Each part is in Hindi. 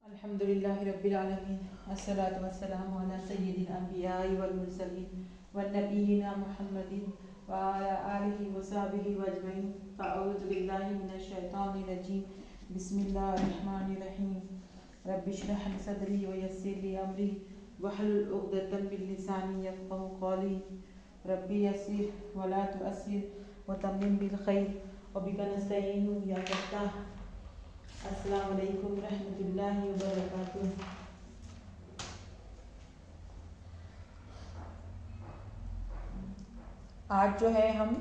अल्हम्दुलिल्लाहि रब्बिल आलमीन अस्सलातु वस्सलामु अला सय्यिदिल अंबियाइ वल मुरसलीन वन नबिय्यिना मुहम्मदिन व अला आलिहि व सहबिहि व अजमईन। अऊज़ु बिल्लाहि मिनश शैतानिर रजीम। बिस्मिल्लाहिर रहमानिर रहीम। रब्बि इश्रह लि सदरी व यस्सिर लि अमरी वहलुल उक़दतम मिन लिसानी यफ़क़हू क़ौली। रब्बि यस्सिर व ला तुअस्सिर व तम्मिम बिल खैर व बिका नस्तईनु या फ़त्ताह। अस्सलामु अलैकुम रहमतुल्लाहि व बरकातुहू। आज जो है हम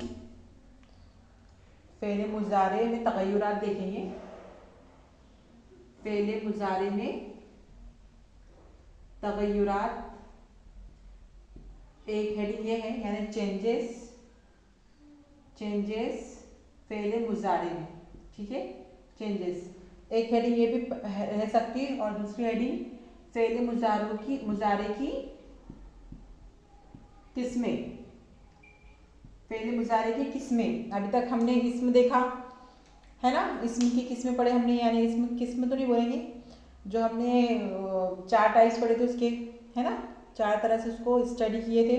फ़ेल मुज़ारे में तग़य्युरात देखेंगे। फ़ेल मुज़ारे में तग़य्युरात एक हेडिंग ये है, यानी चेंजेस फ़ेल मुज़ारे में। ठीक है, चेंजेस एक हेडिंग ये भी रह सकती है और दूसरी हेडिंग फ़ेल मुज़ारे की किस्में। फ़ेल मुज़ारे की किस्में, अभी तक हमने इस्म देखा है ना, इस्म की किस्में पढ़े हमने, यानी इस्म किस्म तो नहीं बोलेंगे, जो हमने 4 टाइप्स पढ़े थे उसके, है ना, 4 तरह से उसको स्टडी किए थे।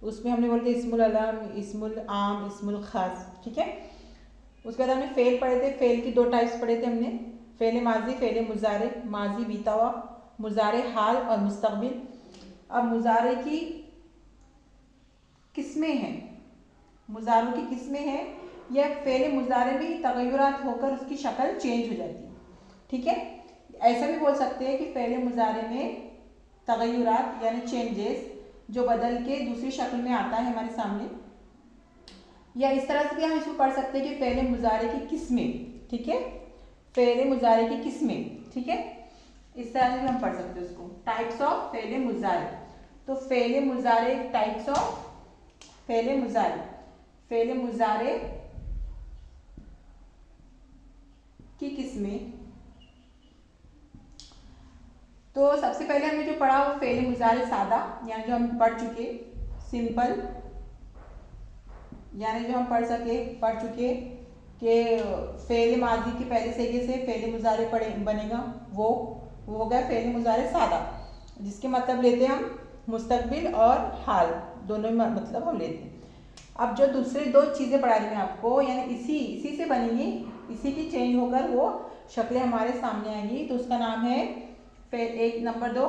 उसमें हमने बोले थे इस्मुल अलम, इस्मुल आम, इस्मुल खास। ठीक है, उसके बाद हमने फ़ेल पढ़े थे। फ़ेल की 2 टाइप्स पढ़े थे हमने, फ़ेल माजी, फ़ेल मुज़ारे, माजी बीता हुआ, मुज़ारे हाल और मुस्तक़बिल। अब मुज़ारे की किस्में हैं, मुज़ारों की किस्में हैं, यह फ़ेल मुज़ारे में ही तग़य्युरात होकर उसकी शक्ल चेंज हो जाती है। ठीक है, ऐसा भी बोल सकते हैं कि फ़ेल मुज़ारे में तग़य्युरात यानी चेंजेस जो बदल के दूसरी शक्ल में आता है हमारे सामने, या इस तरह से भी हम इसको पढ़ सकते हैं कि फ़ेल मुज़ारे की किस्में। ठीक है, फ़ेल मुज़ारे की किस्में। ठीक है, इस तरह से भी हम पढ़ सकते हैं उसको, टाइप्स ऑफ फ़ेल मुज़ारे। तो फ़ेल मुज़ारे, टाइप्स ऑफ फ़ेल मुज़ारे, फ़ेल मुज़ारे की किस्में। तो सबसे पहले हमने जो पढ़ा वो फ़ेल मुज़ारे सादा, यानी जो हम पढ़ चुके, सिंपल, यानी जो हम पढ़ चुके कि फ़ेल माजी के पहले सेगे से फ़ेल मुज़ारे बनेगा, वो हो गया फ़ेल मुज़ारे सादा, जिसके मतलब लेते हैं हम मुस्तक़बिल और हाल, दोनों में मतलब हम लेते हैं। अब जो दूसरी 2 चीज़ें पढ़ा रही मैं आपको, यानी इसी से बनेंगी, इसी की चेंज होकर वो शक्लें हमारे सामने आएंगी। तो उसका नाम है एक नंबर 2,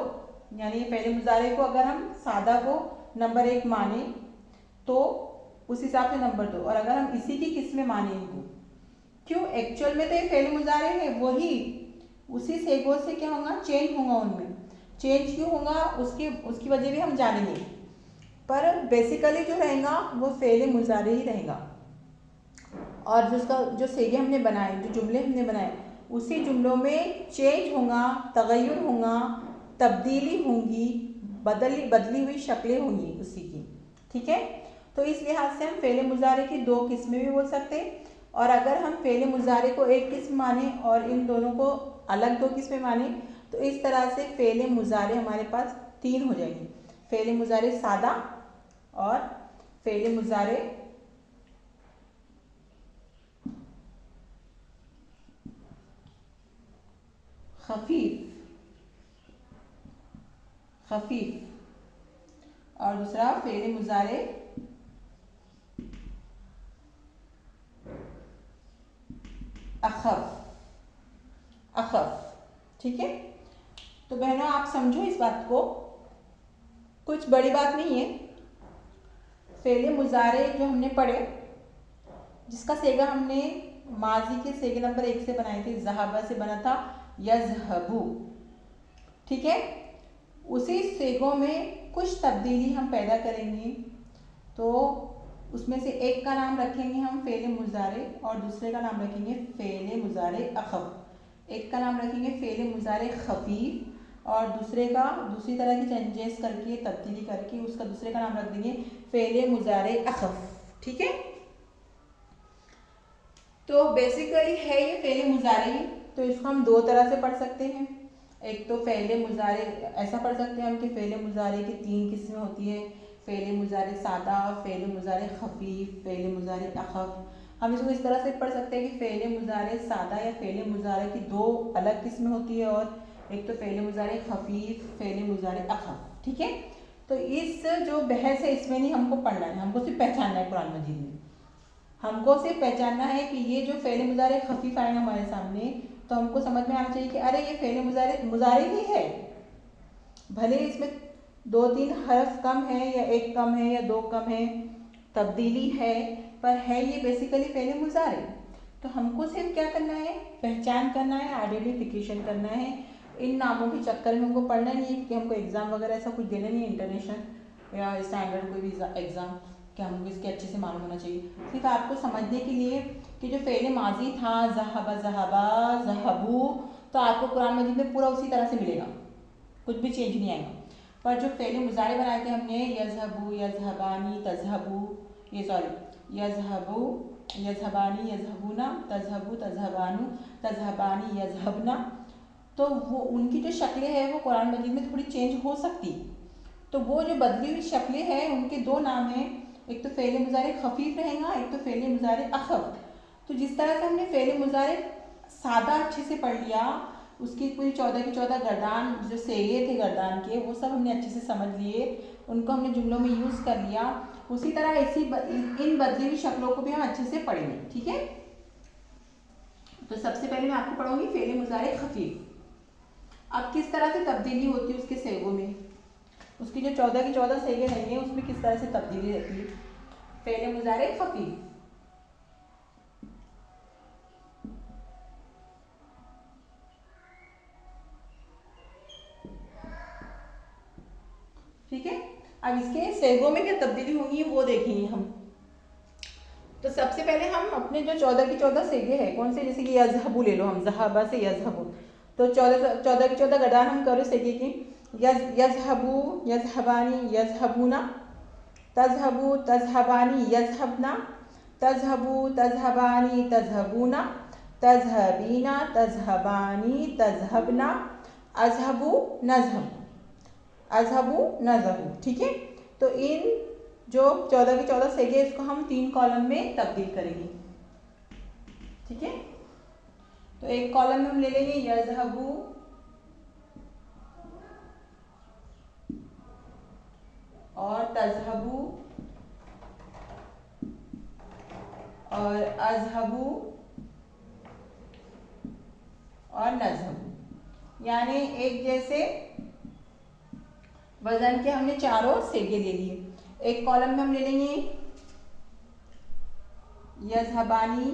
यानी फ़ेल मुज़ारे को अगर हम सादा को नंबर 1 माने तो उस हिसाब से नंबर 2, और अगर हम इसी की किस्में माने इनको, क्यों, एक्चुअल में तो ये फ़ेल मुज़ारे है, वही उसी सेगों से क्या होगा, चेंज होगा। उनमें चेंज क्यों होगा उसकी वजह भी हम जानेंगे, पर बेसिकली जो रहेगा वो फ़ेल मुज़ारे ही रहेगा। और जो सेगे हमने बनाए, जो जुमले हमने बनाए, उसी जुमलों में चेंज होगा, तग़य्युर होगा, तब्दीली होंगी, बदली हुई शक्लें होंगी उसी की। ठीक है, तो इस लिहाज से हम फ़ेल मुज़ारे की 2 किस्में भी बोल सकते हैं। और अगर हम फ़ेल मुज़ारे को एक किस्म माने और इन दोनों को अलग 2 किस्में माने, तो इस तरह से फ़ेल मुज़ारे हमारे पास 3 हो जाएंगे, फ़ेल मुज़ारे सादा और फ़ेल मुज़ारे खफीफ और दूसरा फ़ेल मुज़ारे अखफ। ठीक है, तो बहनों आप समझो इस बात को, कुछ बड़ी बात नहीं है। फ़ेल मुज़ारे जो हमने पढ़े, जिसका सेगा हमने माजी के सेगे नंबर 1 से बनाए थे, ज़हाबा से बना था यज़हबू। ठीक है, उसी सेगों में कुछ तब्दीली हम पैदा करेंगे, तो उसमें से एक का नाम रखेंगे हम फ़ेल मुज़ारे और दूसरे का नाम रखेंगे फ़ेल मुज़ारे अखफ। एक का नाम रखेंगे फ़ेल मुज़ारे खफीफ और दूसरी तरह की चेंजेस करके, तब्दीली करके उसका दूसरे का नाम रख देंगे फ़ेल मुज़ारे अखफ। ठीक है, तो बेसिकली है ये फ़ेल मुज़ारे ही। तो इसको हम 2 तरह से पढ़ सकते हैं। एक तो फ़ेल मुज़ारे ऐसा पढ़ सकते हैं हम कि फ़ेल मुज़ारे की 3 किस्में होती है, फ़ेल मुज़ारे सादा, फ़ेल मुज़ारे खफीफ, फ़ेल मुज़ारे अखफ। हम इसको इस तरह से पढ़ सकते हैं कि फ़ेल मुज़ारे सादा या फ़ेल मुज़ारे की 2 अलग किस्में होती है और एक तो फ़ेल मुज़ारे खफीफ, फ़ेल मुज़ारे अखफ। ठीक है, तो इस जो बहस है इसमें नहीं हमको पढ़ना है, हमको सिर्फ पहचानना है। कुरान मजीद में हमको सिर्फ पहचानना है कि ये जो फ़ेल मुज़ारे खफीफ आएगा हमारे सामने, तो हमको समझ में आना चाहिए कि अरे ये फ़ेल मुज़ारे ही है, भले इसमें 2-3 हर्फ कम है या एक कम है या 2 कम है, तब्दीली है, पर है ये बेसिकली फ़ेल मुज़ारे। तो हमको सिर्फ क्या करना है, पहचान करना है, आइडेंटिफिकेशन करना है। इन नामों के चक्कर में हमको पढ़ना नहीं है कि हमको एग्ज़ाम वगैरह ऐसा कुछ देना नहीं है, इंटरनेशनल या स्टैंडर्ड कोई भी एग्ज़ाम कि हमको इसके अच्छे से मालूम होना चाहिए। सिर्फ आपको समझने के लिए कि जो फ़ेल माजी था ज़हबा ज़हबा ज़हबू, तो आपको कुरान मजीद में पूरा उसी तरह से मिलेगा, कुछ भी चेंज नहीं आएगा। पर जो फ़ेल मुज़ारे बनाए थे हमने, यज़हबू यज़हबानी तज़हबू, ये सॉरी यज़हबू यज़हबानी यज़हबूना तज़हबू तज़हबानू तज़हबानी यज़हबना, तो वो उनकी जो शक्लें हैं वो कुरान मजीद में थोड़ी चेंज हो सकती। तो वो जो बदली हुई शक्लें हैं उनके 2 नाम हैं, एक तो फ़ेल मुज़ारे खफीफ रहेगा, एक तो फ़ेल मुज़ारे अखफ। तो जिस तरह से हमने फ़ेल मुज़ारे सादा अच्छे से पढ़ लिया, उसकी पूरी 14 की 14 गर्दान जो सेगे थे गर्दान के वो सब हमने अच्छे से समझ लिए, उनको हमने जुमलों में यूज़ कर लिया। उसी तरह इन बदली हुई शक्लों को भी हम अच्छे से पढ़ेंगे। ठीक है, तो सबसे पहले मैं आपको पढ़ूंगी फ़ेल मुज़ारे खफीफ। अब किस तरह से तब्दीली होती है उसके सेगों में, उसकी जो 14 की 14 सेगे रहेंगे उसमें किस तरह से तब्दीली रहती है। फ़ेल मुज़ारे खफीफ, ठीक है। अब इसके सेगों में क्या तब्दीली होगी वो देखेंगे हम। तो सबसे पहले हम अपने जो 14 की 14 सेगे हैं कौन से, जैसे कि यज़हबू ले लो, हम ज़हाबा से यज़हबू, तो 14 की 14 गर्दान हम करो सेगे की, यज़हबू यज़हबानी यज़हबूना, तज़हबू तज़हबानी यज़हबना, तज़हबू तज़हबानी तज़हबूना, तज़हबीना तज़हबानी तज़हबना, अज़हबू नज़हब, अज़हबू नज़हबू। ठीक है, तो इन जो 14 की 14 सेगे इसको हम 3 कॉलम में तब्दील करेंगे। ठीक है, तो एक कॉलम में हम ले लेंगे यज़हबू और तज़हबू और अज़हबू और नज़हबू, यानी एक जैसे वजन के हमने चारों सेगे ले लिए। एक कॉलम में हम ले लेंगे यज़हबानी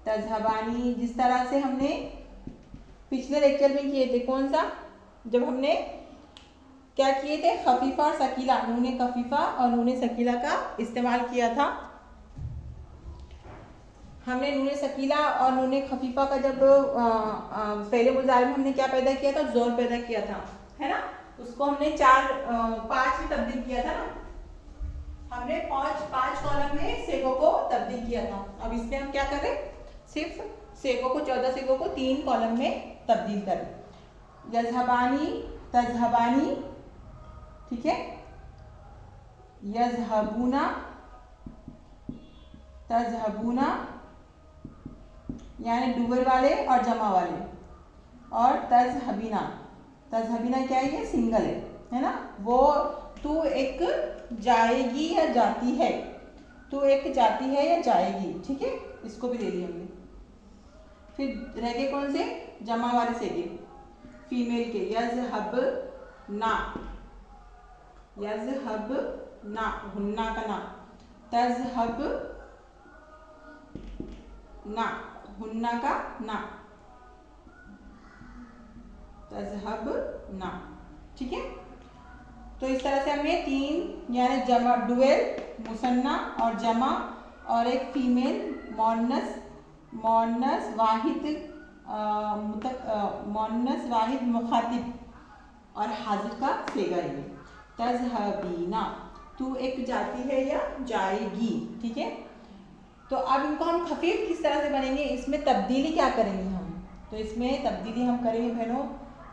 तज़हबानी, जिस तरह से हमने पिछले लेक्चर में किए थे, कौन सा, जब हमने क्या किए थे, खफीफा और सकीला, नूने खफीफा और नूने सकीला का इस्तेमाल किया था। हमने नूने सकीला और नूने खफीफा का जब फ़ेल मुज़ारे में हमने क्या पैदा किया था, जोर पैदा किया था, है ना। उसको हमने 5 में तब्दील किया था ना, हमने 5 कॉलम में सेगों को तब्दील किया था। अब इसमें हम क्या करें, सिर्फ सेगों को 14 सेगों को 3 कॉलम में तब्दील करें। यज़हबानी तज़हबानी, ठीक है, यज़हबूना तज़हबूना, यानी डुअल वाले और जमा वाले, और तज़हबीना, तज़हबीना क्या है, ये सिंगल है ना। वो तू एक जाएगी या जाती है, तू एक जाती है या जाएगी। ठीक है, इसको भी ले लिया हमने। फिर रह गए कौन से, जमा वाले सेगे फीमेल के, यज़हब ना, यज़हब ना, हुन्ना का ना, तज़हब ना, हुन्ना का ना, तज़हब ना। ठीक है, तो इस तरह से हमने 3 यानी जमा डुएल, मुसन्ना और जमा, और एक फीमेल मोनस वाहिद मोनस वाहिद मुखातिब और हाजिर का सेगा ये तज़हबीना, तू एक जाती है या जाएगी। ठीक है, तो अब इनको हम खफीफ किस तरह से बनेंगे, इसमें तब्दीली क्या करेंगे हम, तो इसमें तब्दीली हम करेंगे बहनों,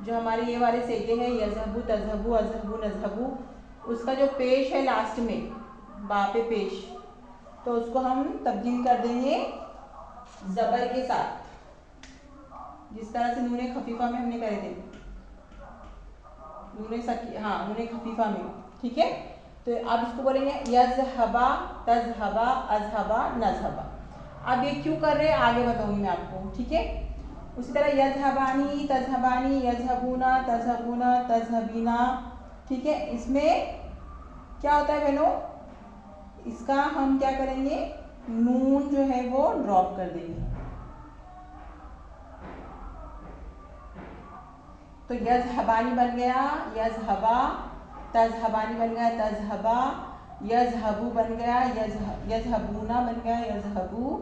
जो हमारे ये वाले सेगे हैं यज़हबू तज़हबू अज़हबू नज़हबू, उसका जो पेश है लास्ट में बापे पेश, तो उसको हम तब्दील कर देंगे ज़बर के साथ। जिस तरह से नून खफीफा में हमने करे थे, नून खफीफा में, ठीक है। तो अब इसको बोलेंगे यज़हबा, तज़हबा, अज़हबा, नज़हबा। अब ये क्यों कर रहे हैं आगे बताऊंगी मैं आपको, ठीक है। उसी तरह यज़हबानी, तज़हबानी, यज़हबूना, तज़हबूना, तज़हबीना, ठीक है। इसमें क्या होता है बहनों, इसका हम क्या करेंगे, नून जो है वो ड्रॉप कर देंगे। तो यज़हबानी बन गया यज़हबा, तज़हबानी बन गया तज़हबा, यज़हबू बन गया यज़हबूना बन गया यज़हबू,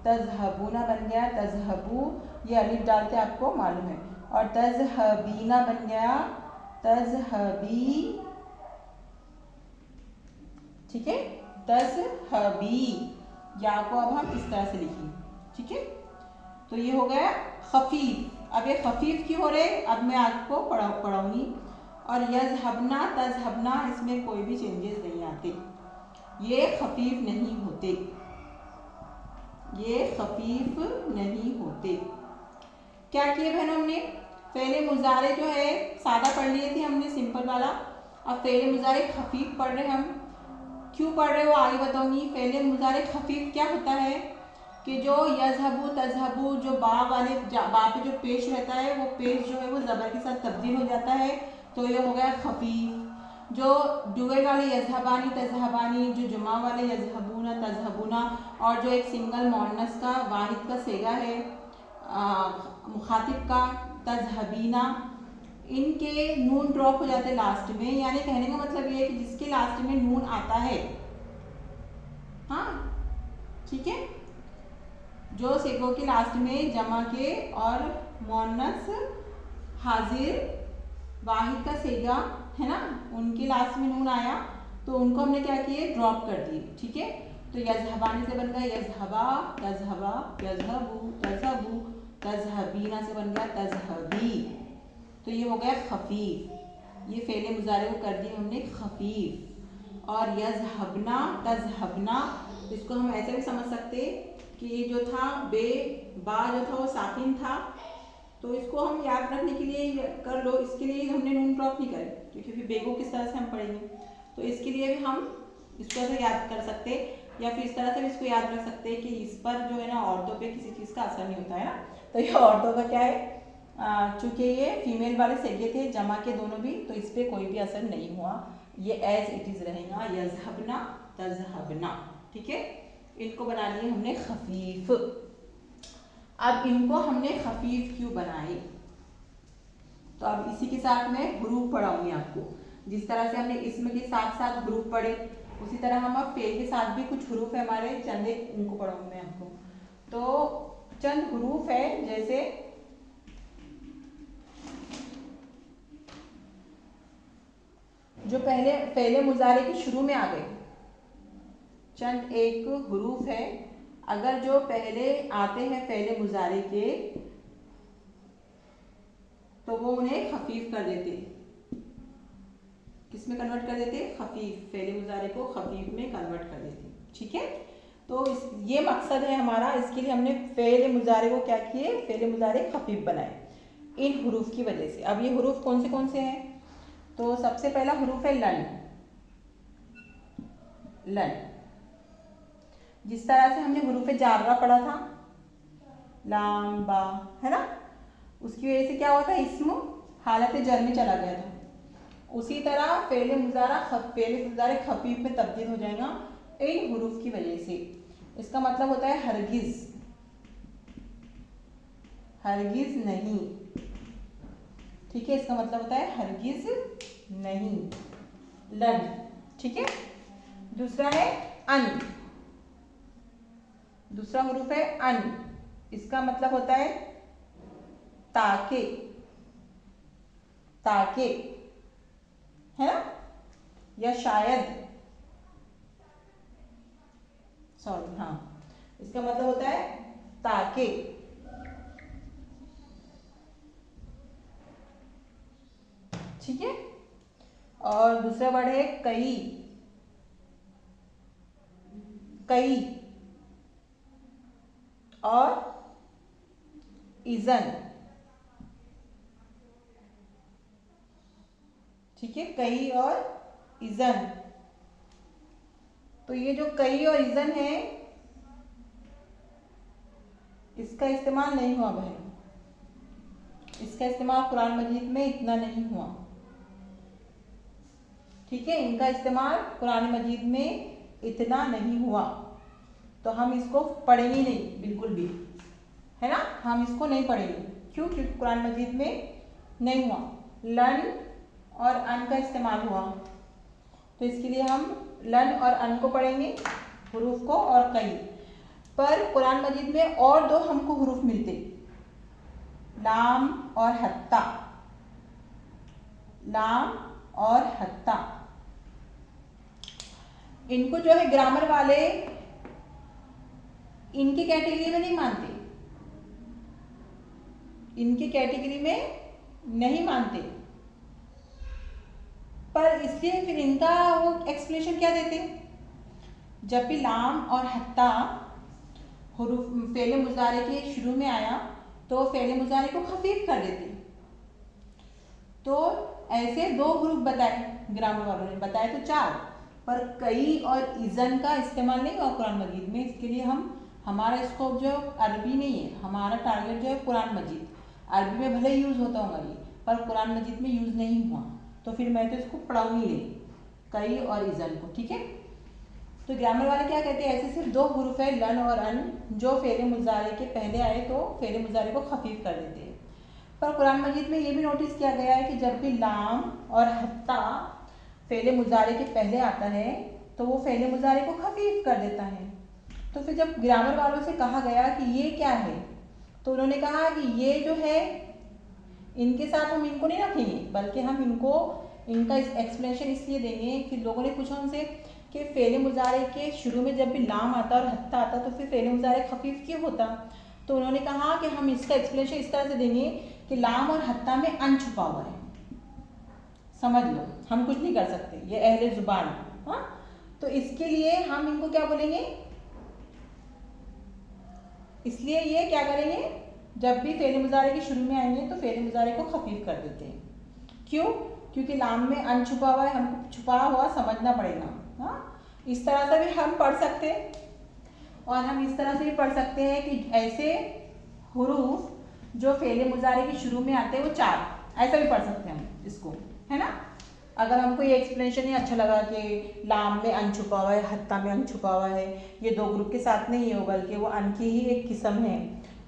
तज़हबूना बन गया तज़हबू, ये अलिफ डालते आपको मालूम है। और तज़हबीना बन गया तज़हबी, ठीक है, तज़हबी। या को अब हम इस तरह से लिखेंगे, ठीक है। तो ये हो गया खफीफ। अब ये खफीफ क्यों हो रहे, अब मैं आपको पढ़ाऊंगी। और यज़हबना, तज़हबना, इसमें कोई भी चेंजेस नहीं आते, ये खफीफ नहीं होते, ये खफीफ नहीं होते। क्या किए बहनों, हमने फेले मुजारे जो है सादा पढ़ लिए थे हमने, सिंपल वाला। अब फेले मुजारे खफीफ पढ़ रहे हम। क्यों पढ़ रहे हो आगे बताऊंगी। फेले मुजारे खफीफ क्या होता है कि जो यज़हबू, तज़हबू, जो बा वाले बा पे जो पेश रहता है, वो पेश जो है वो ज़बर के साथ तब्दील हो जाता है, तो ये हो गया खफीफ। जो डुअल वाले यज़हबानी, तज़हबानी, जो जुमा वाले यज़हबूना, तज़हबूना, और जो एक सिंगल मोनस का वाहिद का सेगा है मुखातिब का, तज़हबीना, इनके नून ड्रॉप हो जाते हैं लास्ट में। यानी कहने का मतलब ये है कि जिसके लास्ट में नून आता है, हाँ ठीक है, जो सेगों के लास्ट में जमा के और मोनस हाजिर वाहिद का सेगा है ना, उनके लास्ट में नून आया, तो उनको हमने क्या किए, ड्रॉप कर दिए, ठीक है। तो यज़हबानी से बन गया यज़हबा, तज़हबा, यज़हबू, तज़हबू, तज़हबीना से बन गया तज़हबी। तो ये हो गया खफीफ, ये फेले मुजारे को कर दिए हमने खफीफ। और यज़हबना, तज़हबना, इसको हम ऐसे भी समझ सकते कि ये जो था बा जो था वो साकिन था, तो इसको हम याद रखने के लिए कर लो, इसके लिए हमने नून ड्रॉप नहीं करे, क्योंकि फिर बेगो किस तरह से हम पढ़ेंगे, तो इसके लिए भी हम इसको ऐसे याद कर सकते, या फिर इस तरह से भी इसको याद रख सकते हैं कि इस पर जो है ना औरतों पे किसी चीज़ का असर नहीं होता है ना। तो ये औरतों का क्या है, चूँकि ये फीमेल वाले सेगे थे जमा के दोनों भी, तो इस पर कोई भी असर नहीं हुआ, ये एज इट इज़ रहेगा यज़हबना, तज़हबना, ठीक है। इनको बना लिए हमने खफीफ। अब इनको हमने खफीफ क्यों बनाए, तो अब इसी के साथ में हुरूफ पढ़ाऊंगी आपको। जिस तरह से हमने इसम के साथ साथ हुरूफ पढ़े, उसी तरह हम अब फेल के साथ भी कुछ हुरूफ है हमारे, चंद एक उनको पढ़ाऊंगी मैं आपको। तो चंद हुरूफ है, जैसे जो पहले फेले मुजारे के शुरू में आ गए, चंद एक हुरूफ है, अगर जो पहले आते हैं फेले मुजारे के, तो वो उन्हें खफीफ कर देते, किसमें कन्वर्ट कर देते, खफीफ, फेले मुजारे को खफीफ में कन्वर्ट कर देते, ठीक है। तो ये मकसद है हमारा, इसके लिए हमने फेले मुजारे को क्या किए, फेले मुजारे खफीफ बनाए इन हुरूफ की वजह से। अब ये हुरूफ कौन से हैं, तो सबसे पहला हुरूफ है लन। लन, जिस तरह से हमने हुरूफ जारा पढ़ा था, लाम बा, है ना, उसकी वजह से क्या हुआ था, इस्म हालत जर में चला गया था। उसी तरह फेले मुजारे खफीफ में तब्दील हो जाएगा इन हुरूफ की वजह से। इसका मतलब होता है हरगिज, हरगिज नहीं, ठीक है, इसका मतलब होता है हरगिज नहीं, लन, ठीक है। दूसरा है अन, दूसरा हुरूफ है अन, इसका मतलब होता है ताके, ताके, है ना, या शायद, सॉरी, हाँ, इसका मतलब होता है ताके, ठीक है। और दूसरा वर्ड है कई, कई और इजन, ठीक है, कई और इज़न। तो ये जो कई और इज़न है इसका इस्तेमाल नहीं हुआ बहन, इसका इस्तेमाल कुरान मजीद में इतना नहीं हुआ। ठीक है, इनका इस्तेमाल कुरान मजीद में इतना नहीं हुआ, तो हम इसको पढ़ेंगे नहीं बिल्कुल भी, है ना, हम इसको नहीं पढ़ेंगे। क्यों? क्योंकि कुरान मजीद में नहीं हुआ। लन और अन का इस्तेमाल हुआ, तो इसके लिए हम लन और अन को पढ़ेंगे, हुरूफ को और कई। पर कुरान मजीद में और दो हमको हुरूफ मिलते, लाम और हत्ता, लाम और हत्ता। इनको जो है ग्रामर वाले इनकी कैटेगरी में नहीं मानते, इनकी कैटेगरी में नहीं मानते, पर इसलिए फिर इनका वो एक्सप्लेनेशन क्या देते, जब भी लाम और हत्ता हुरूफ फेले मुजारे के शुरू में आया तो फेले मुजारे को खफीफ कर देते। तो ऐसे दो हुरूफ बताए ग्रामर वालों ने, बताए तो चार, पर कई और इज़न का इस्तेमाल नहीं हुआ कुरान मजीद में। इसके लिए हमारा स्कोप जो अरबी नहीं है, हमारा टारगेट जो है कुरान मजीद। अरबी में भले यूज़ होता होगा ये, पर कुरान मजीद में यूज़ नहीं हुआ, तो फिर मैं तो इसको पढ़ाऊंगी नहीं, कई और इज़न को। ठीक है, तो ग्रामर वाले क्या कहते हैं, ऐसे सिर्फ दो हुरूफ है लन और अन, जो फेले मुजारे के पहले आए तो फेले मुजारे को खफीफ कर देते हैं। पर कुरान मजीद में ये भी नोटिस किया गया है कि जब भी लाम और हत्ता फेले मुजारे के पहले आता है तो वो फेले मुजारे को खफीफ कर देता है। तो फिर जब ग्रामर वालों से कहा गया कि ये क्या है, तो उन्होंने कहा कि ये जो है इनके साथ हम इनको नहीं रखेंगे, बल्कि हम इनका एक्सप्लेनेशन इसलिए देंगे। फिर लोगों ने पूछा उनसे कि फेले मुजारे के शुरू में जब भी लाम आता और हत्ता आता तो फिर फेले मुजारे खफीफ क्यों होता, तो उन्होंने कहा कि हम इसका एक्सप्लेनेशन इस तरह से देंगे कि लाम और हत्ता में अन छुपा हुआ है, समझ लो, हम कुछ नहीं कर सकते, ये अहले जुबान। हाँ, तो इसके लिए हम इनको क्या बोलेंगे, इसलिए ये क्या करेंगे, जब भी फेले मुजारे के शुरू में आएंगे तो फेले मुजारे को खफीफ कर देते हैं। क्यों? क्योंकि लाम में अन छुपा हुआ है, हमको छुपा हुआ समझना पड़ेगा। हाँ, इस तरह से भी हम पढ़ सकते हैं, और हम इस तरह से भी पढ़ सकते हैं कि ऐसे हुरूफ जो फेले मुजारे के शुरू में आते हैं वो चार, ऐसा भी पढ़ सकते हैं हम इसको, है ना। अगर हमको ये एक्सप्लेनेशन ही अच्छा लगा कि लाम में अन छुपा हुआ है, हत्ता में अन छुपा हुआ है, ये दो ग्रुप के साथ नहीं है बल्कि वो अन की ही एक किस्म है,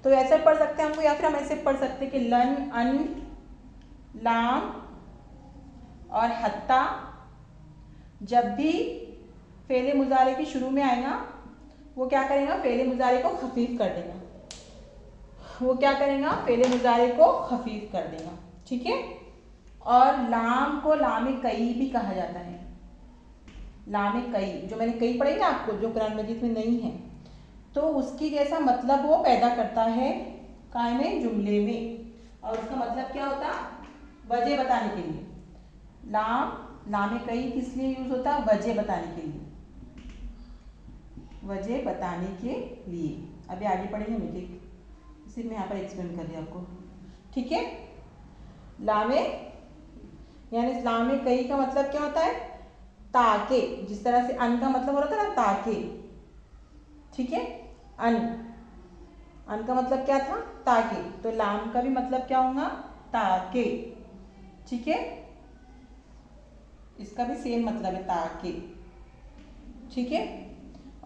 तो ऐसा पढ़ सकते हैं हमको। या फिर हम ऐसे पढ़ सकते हैं कि लन अन लाम और हत्ता जब भी फेले मुजारे के शुरू में आएगा वो क्या करेगा, फेले मुजारे को खफीफ कर देगा, वो क्या करेगा, फेले मुजारे को खफीफ कर देगा। ठीक है, और लाम को लामे कई भी कहा जाता है, लामे कई जो मैंने कई पढ़ी ना आपको, जो कुरान मजीद में नहीं है, तो उसकी जैसा मतलब वो पैदा करता है कायमे जुमले में। और उसका मतलब क्या होता, वजह बताने के लिए। लामे कई किस लिए यूज होता, वजह बताने के लिए, वजह बताने के लिए। अभी आगे पढ़ेंगे मुझे, सिर्फ मैं यहाँ पर एक्सप्लेन कर रही हूँ आपको। ठीक है, लामे यानी लामे कई का मतलब क्या होता है, ताके, जिस तरह से अन का मतलब हो रहा था ना ताके। ठीक है, अन का मतलब क्या था, ताके, तो लाम का भी मतलब क्या होगा, ताके। ठीक है, इसका भी सेम मतलब है, ताके। ठीक है,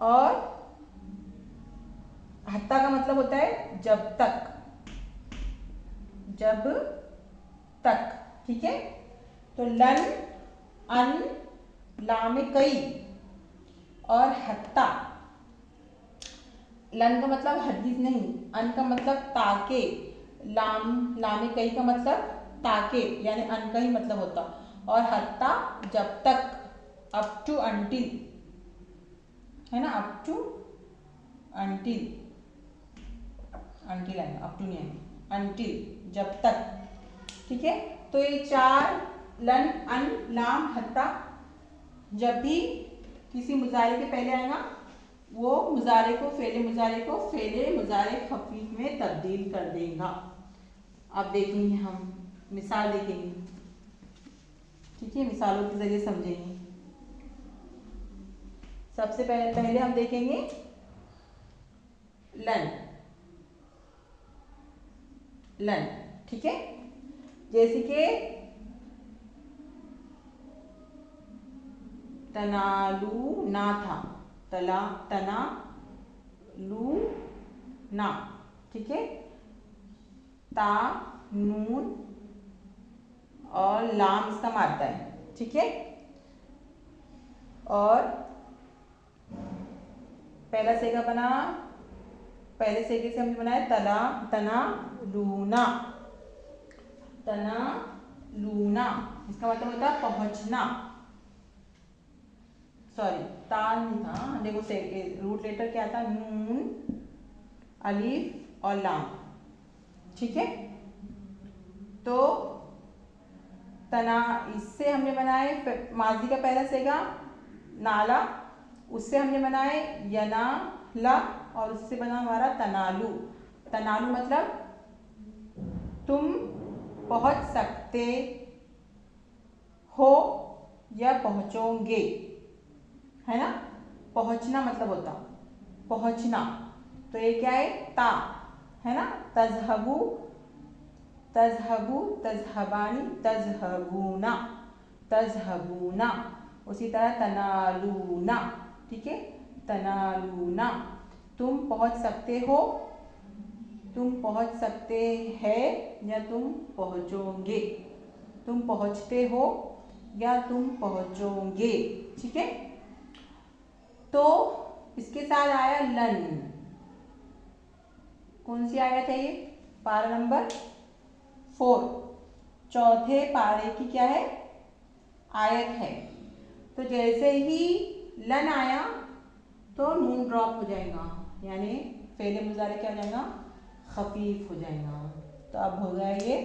और हत्ता का मतलब होता है जब तक, जब तक। ठीक है, तो लन अन लामे कई और हत्ता, लन का मतलब हरगिज नहीं, अन का मतलब ताके, लामे कई का मतलब ताके यानी अन का ही मतलब होता, और हत्ता जब तक, अप टू अंटिल, है ना, अप टू अंटिल, अंटिल आएगा, अप टू नहीं आएगा, अंटिल जब तक। ठीक है, तो ये चार लन अन लाम हत्ता जब भी किसी मुजारे के पहले आएगा वो मुजारे को फेले मुजारे खफीफ में तब्दील कर देगा। अब देखेंगे हम मिसाल देखेंगे। ठीक है, मिसालों के जरिए समझेंगे। सबसे पहले हम देखेंगे लन। लन, ठीक है, जैसे कि तनालू ना था, तना लू ना, ठीक है, ता नून और लाम इसका मारता है, ठीक है। और पहला सेगा बना, पहले सेगे से हमने बनाया तना लूना, तना लूना, इसका मतलब होता है पहुंचना। सॉरी, तान नहीं था, देखो रूट लेटर क्या था, नून अलीफ और लाम, ठीक है। तो तना, इससे हमने बनाए माजी का पहला सेगा नाला, उससे हमने बनाए यनाला, और उससे बना हमारा तनालू। तनालू मतलब तुम पहुंच सकते हो या पहुंचोगे, है ना। पहुंचना मतलब होता पहुंचना, तो ये क्या है, ता, है ना। तजहबू, तजहबू, तजहबानी, तजहबूना, तजहबूना। उसी तरह तनालूना, ठीक है, तनालूना, तुम पहुंच सकते हो, तुम पहुंच सकते हैं या तुम पहुंचोगे, तुम पहुंचते हो या तुम पहुंचोगे, ठीक है। तो इसके साथ आया लन, कौन सी आयत है ये, पारा नंबर 4, चौथे पारे की क्या है, आयत है। तो जैसे ही लन आया तो नून ड्रॉप हो जाएगा, यानी फेले मुजारे क्या हो जाएगा, खफीफ हो जाएगा। तो अब हो गया ये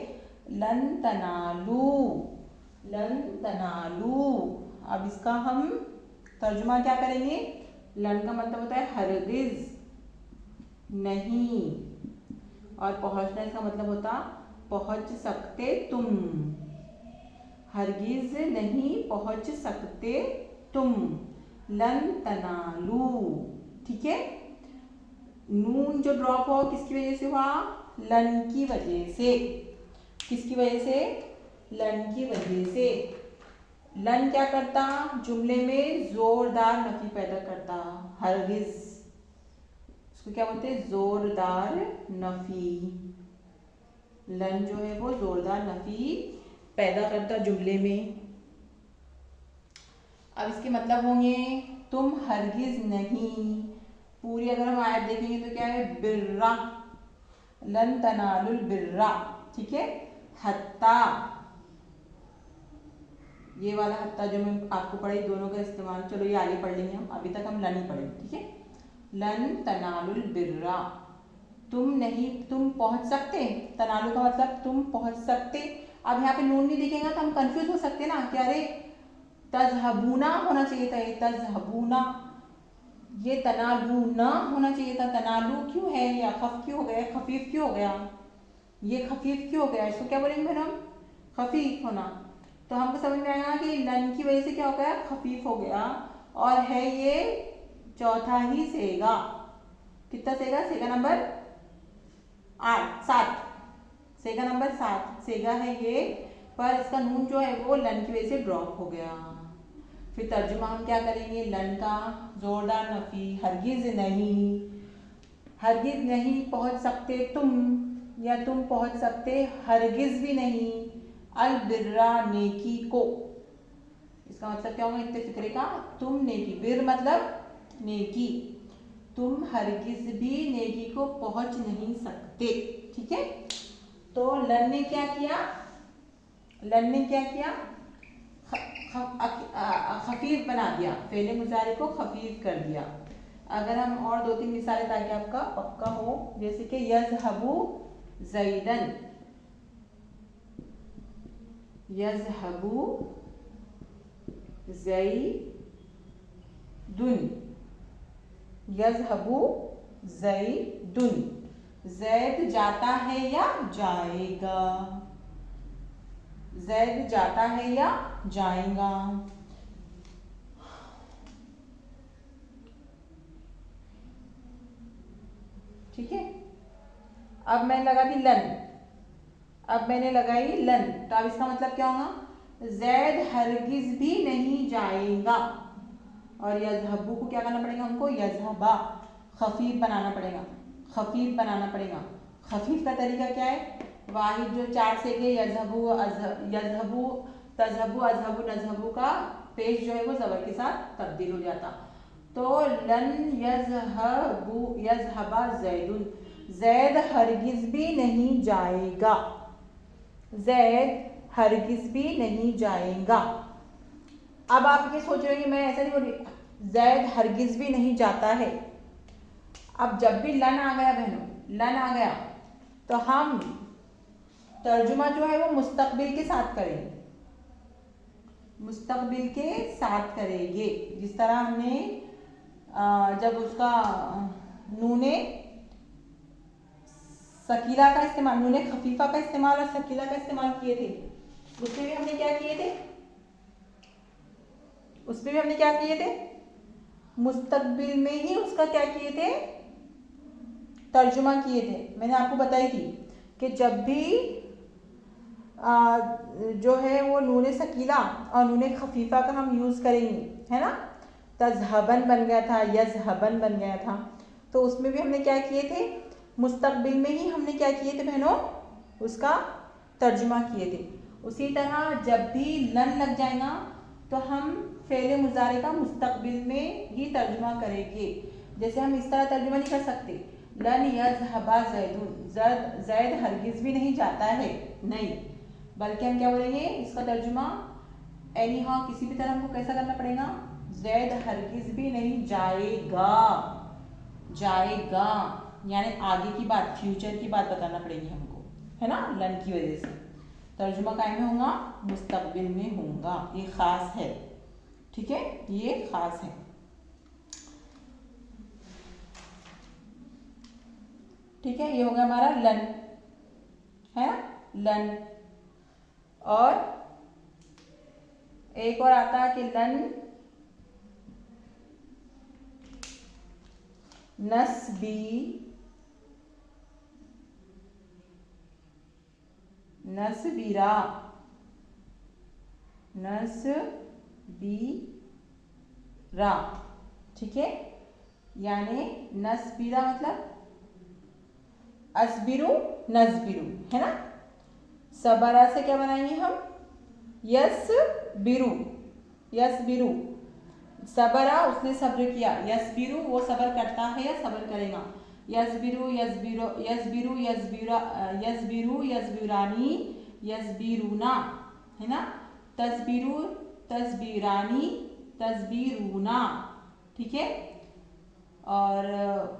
लन तनालू, लन तनालू। अब इसका हम तर्जुमा क्या करेंगे, लन का मतलब होता है हरगिज नहीं, और पहुंचना इसका मतलब होता पहुंच सकते तुम, हरगिज नहीं पहुंच सकते तुम, लन तनालू, ठीक है। नून जो ड्रॉप हो किसकी वजह से हुआ, लन की वजह से, किसकी वजह से, लन की वजह से। लन क्या करता, जुमले में जोरदार नफी पैदा करता, हरगिज, उसको क्या बोलते हैं, जोरदार नफी। लन जो है वो जोरदार नफी पैदा करता जुमले में। अब इसके मतलब होंगे तुम हरगिज नहीं, पूरी अगर हम आयत देखेंगे तो क्या है, बिर्रा, लन तनालुल बिर्रा, ठीक है। हत्ता, ये वाला हत्ता जो मैं आपको पढ़ी, दोनों का इस्तेमाल, चलो ये आगे पढ़ लेंगे हम, अभी तक हम लन ही पढ़े, ठीक है। लन तनालुल बिर्रा, तुम नहीं, तुम पहुंच सकते, तनालु का मतलब तुम पहुंच सकते। अब यहाँ पे नून नहीं दिखेगा तो हम कंफ्यूज हो सकते ना कि अरे तजहबूना होना चाहिए था, ये तजहबूना, ये तनालू ना होना चाहिए था, तनालू क्यों है, या खफ क्यों हो गया, खफीफ क्यों हो गया, ये खफीफ क्यों हो गया, इसको क्या बोलेंगे फिर हम, खफीफ होना। तो हमको समझ में आएगा कि लन की वजह से क्या हो गया, खफीफ हो गया, और है ये चौथा ही सेगा, कितना सेगा, सेगा नंबर 7, सेगा नंबर 7 सेगा है ये, पर इसका नून जो है वो लन की वजह से ड्रॉप हो गया। फिर तर्जुमा हम क्या करेंगे, लन का जोरदार नफी, हरगिज नहीं, हरगिज नहीं पहुंच सकते तुम, या तुम पहुंच सकते हरगिज भी नहीं, अल बिर्रा नेकी को, इसका मतलब क्या होगा, इतने फिक्रे का, तुम नेकी, बिर मतलब नेकी, तुम हरगिज भी नेकी को पहुंच नहीं सकते, ठीक है। तो लन ने क्या किया, लन ने क्या किया, खफीफ बना दिया, फेले मुजारे को खफीफ कर दिया। अगर हम और 2-3 मिसालें ताकि आपका पक्का हो, जैसे कि यज़हबू ज़ैदन, यज़हबू ज़ैदुन, यज़हबू ज़ैदुन, ज़ैद जाता है या जाएगा, जैद जाता है या जाएगा। ठीक है, अब मैं लगा दी लन, अब मैंने लगाई लन, तो अब इसका मतलब क्या होगा, जैद हरगिज भी नहीं जाएगा। और यजहबू को क्या करना पड़ेगा हमको, यजहबा, खफीफ बनाना पड़ेगा, खफीफ बनाना पड़ेगा। खफीफ का तरीका क्या है, वाहिद जो 4 से गए, यजहबू यजहबू तजहबू अजहबू नजहबू का पेश जो है वो ज़बर के साथ तब्दील हो जाता। तो लन यजहबू यजहबा जैदुन, जैद हरगिज भी नहीं जाएगा, जैद हरगिज भी नहीं जाएगा। अब आप ये सोच रहे हो कि मैं ऐसा नहीं बोल रही, जैद हरगिज भी नहीं जाता है। अब जब भी लन आ गया बहनों, लन आ गया, तो हम तर्जुमा जो है वो मुस्तकबिल के साथ करेंगे, मुस्तकबिल के साथ करेंगे। जिस तरह हमने जब उसका नूने सकीला का इस्तेमाल, नूने खफीफा का इस्तेमाल और सकीला का इस्तेमाल किए थे, उसमें भी हमने क्या किए थे, उसमें भी हमने क्या किए थे, मुस्तकबिल में ही उसका क्या किए थे, तर्जुमा किए थे। मैंने आपको बताई थी कि जब भी जो है वो नूने सकीला और नूने खफीफा का हम यूज़ करेंगे, है ना, तजहबन बन गया था, यजहबन बन गया था, तो उसमें भी हमने क्या किए थे, मुस्तकबिल में ही हमने क्या किए थे बहनों, उसका तर्जुमा किए थे। उसी तरह जब भी लन लग जाएगा तो हम फ़ेल मुज़ारे का मुस्तकबिल में ही तर्जुमा करेंगे। जैसे हम इस तरह तर्जुमा नहीं कर सकते, लन यज़हबा ज़ैदुन, ज़ैद हरगिज़ भी नहीं जाता है, नहीं, बल्कि हम क्या बोलेंगे, इसका तर्जुमा एनी हाउ किसी भी तरह हमको कैसा करना पड़ेगा, ज़ैद हरगिज़ भी नहीं जाएगा, जाएगा यानी आगे की बात, फ्यूचर की बात बताना पड़ेगी हमको, है ना, लन की वजह से। तर्जुमा काय में होगा, मुस्तकबिल में होगा, ये ख़ास है, ठीक है, ये ख़ास है। ठीक है, ये हो गया हमारा लन, है ना, लन। और एक और आता है कि लन नस्बी, नस्बीरा, नस्बीरा, ठीक है, यानी नस्बीरा मतलब असबिरु नस्बिरु, है ना, सबरा से क्या बनाएंगे हम, यस बिरु, यस बिरु, सबरा उसने सब्र किया, यसबिरु वो सब्र करता है या सब्र करेगा, यसबिरु यसबिरु यसबिरु यसबिरा यसबिरु यसबिरानी यसबिरुना, है ना, तस्बिरु तस्बीरानी तस्बीरुना, ठीक है। और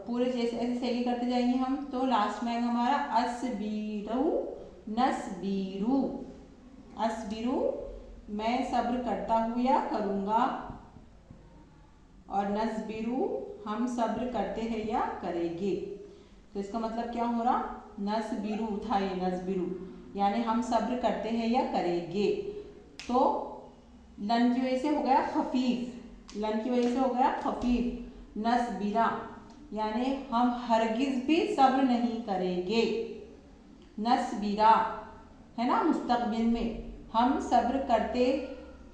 पूरे जैसे ऐसे सही करते जाएंगे हम, तो लास्ट में आएगा हमारा असबिरु नसबिरु, असबिरु मैं सब्र करता हूँ या करूँगा, और नसबिरु हम सब्र करते हैं या करेंगे। तो इसका मतलब क्या हो रहा, नसबिरु था ये, नसबिरु यानी हम सब्र करते हैं या करेंगे। तो लन की वजह से हो गया खफीफ, लन की वजह से हो गया खफीफ, नसबिरा यानी हम हरगिज भी सब्र नहीं करेंगे, नसबिरा है ना, मुस्तकबिल में हम सब्र करते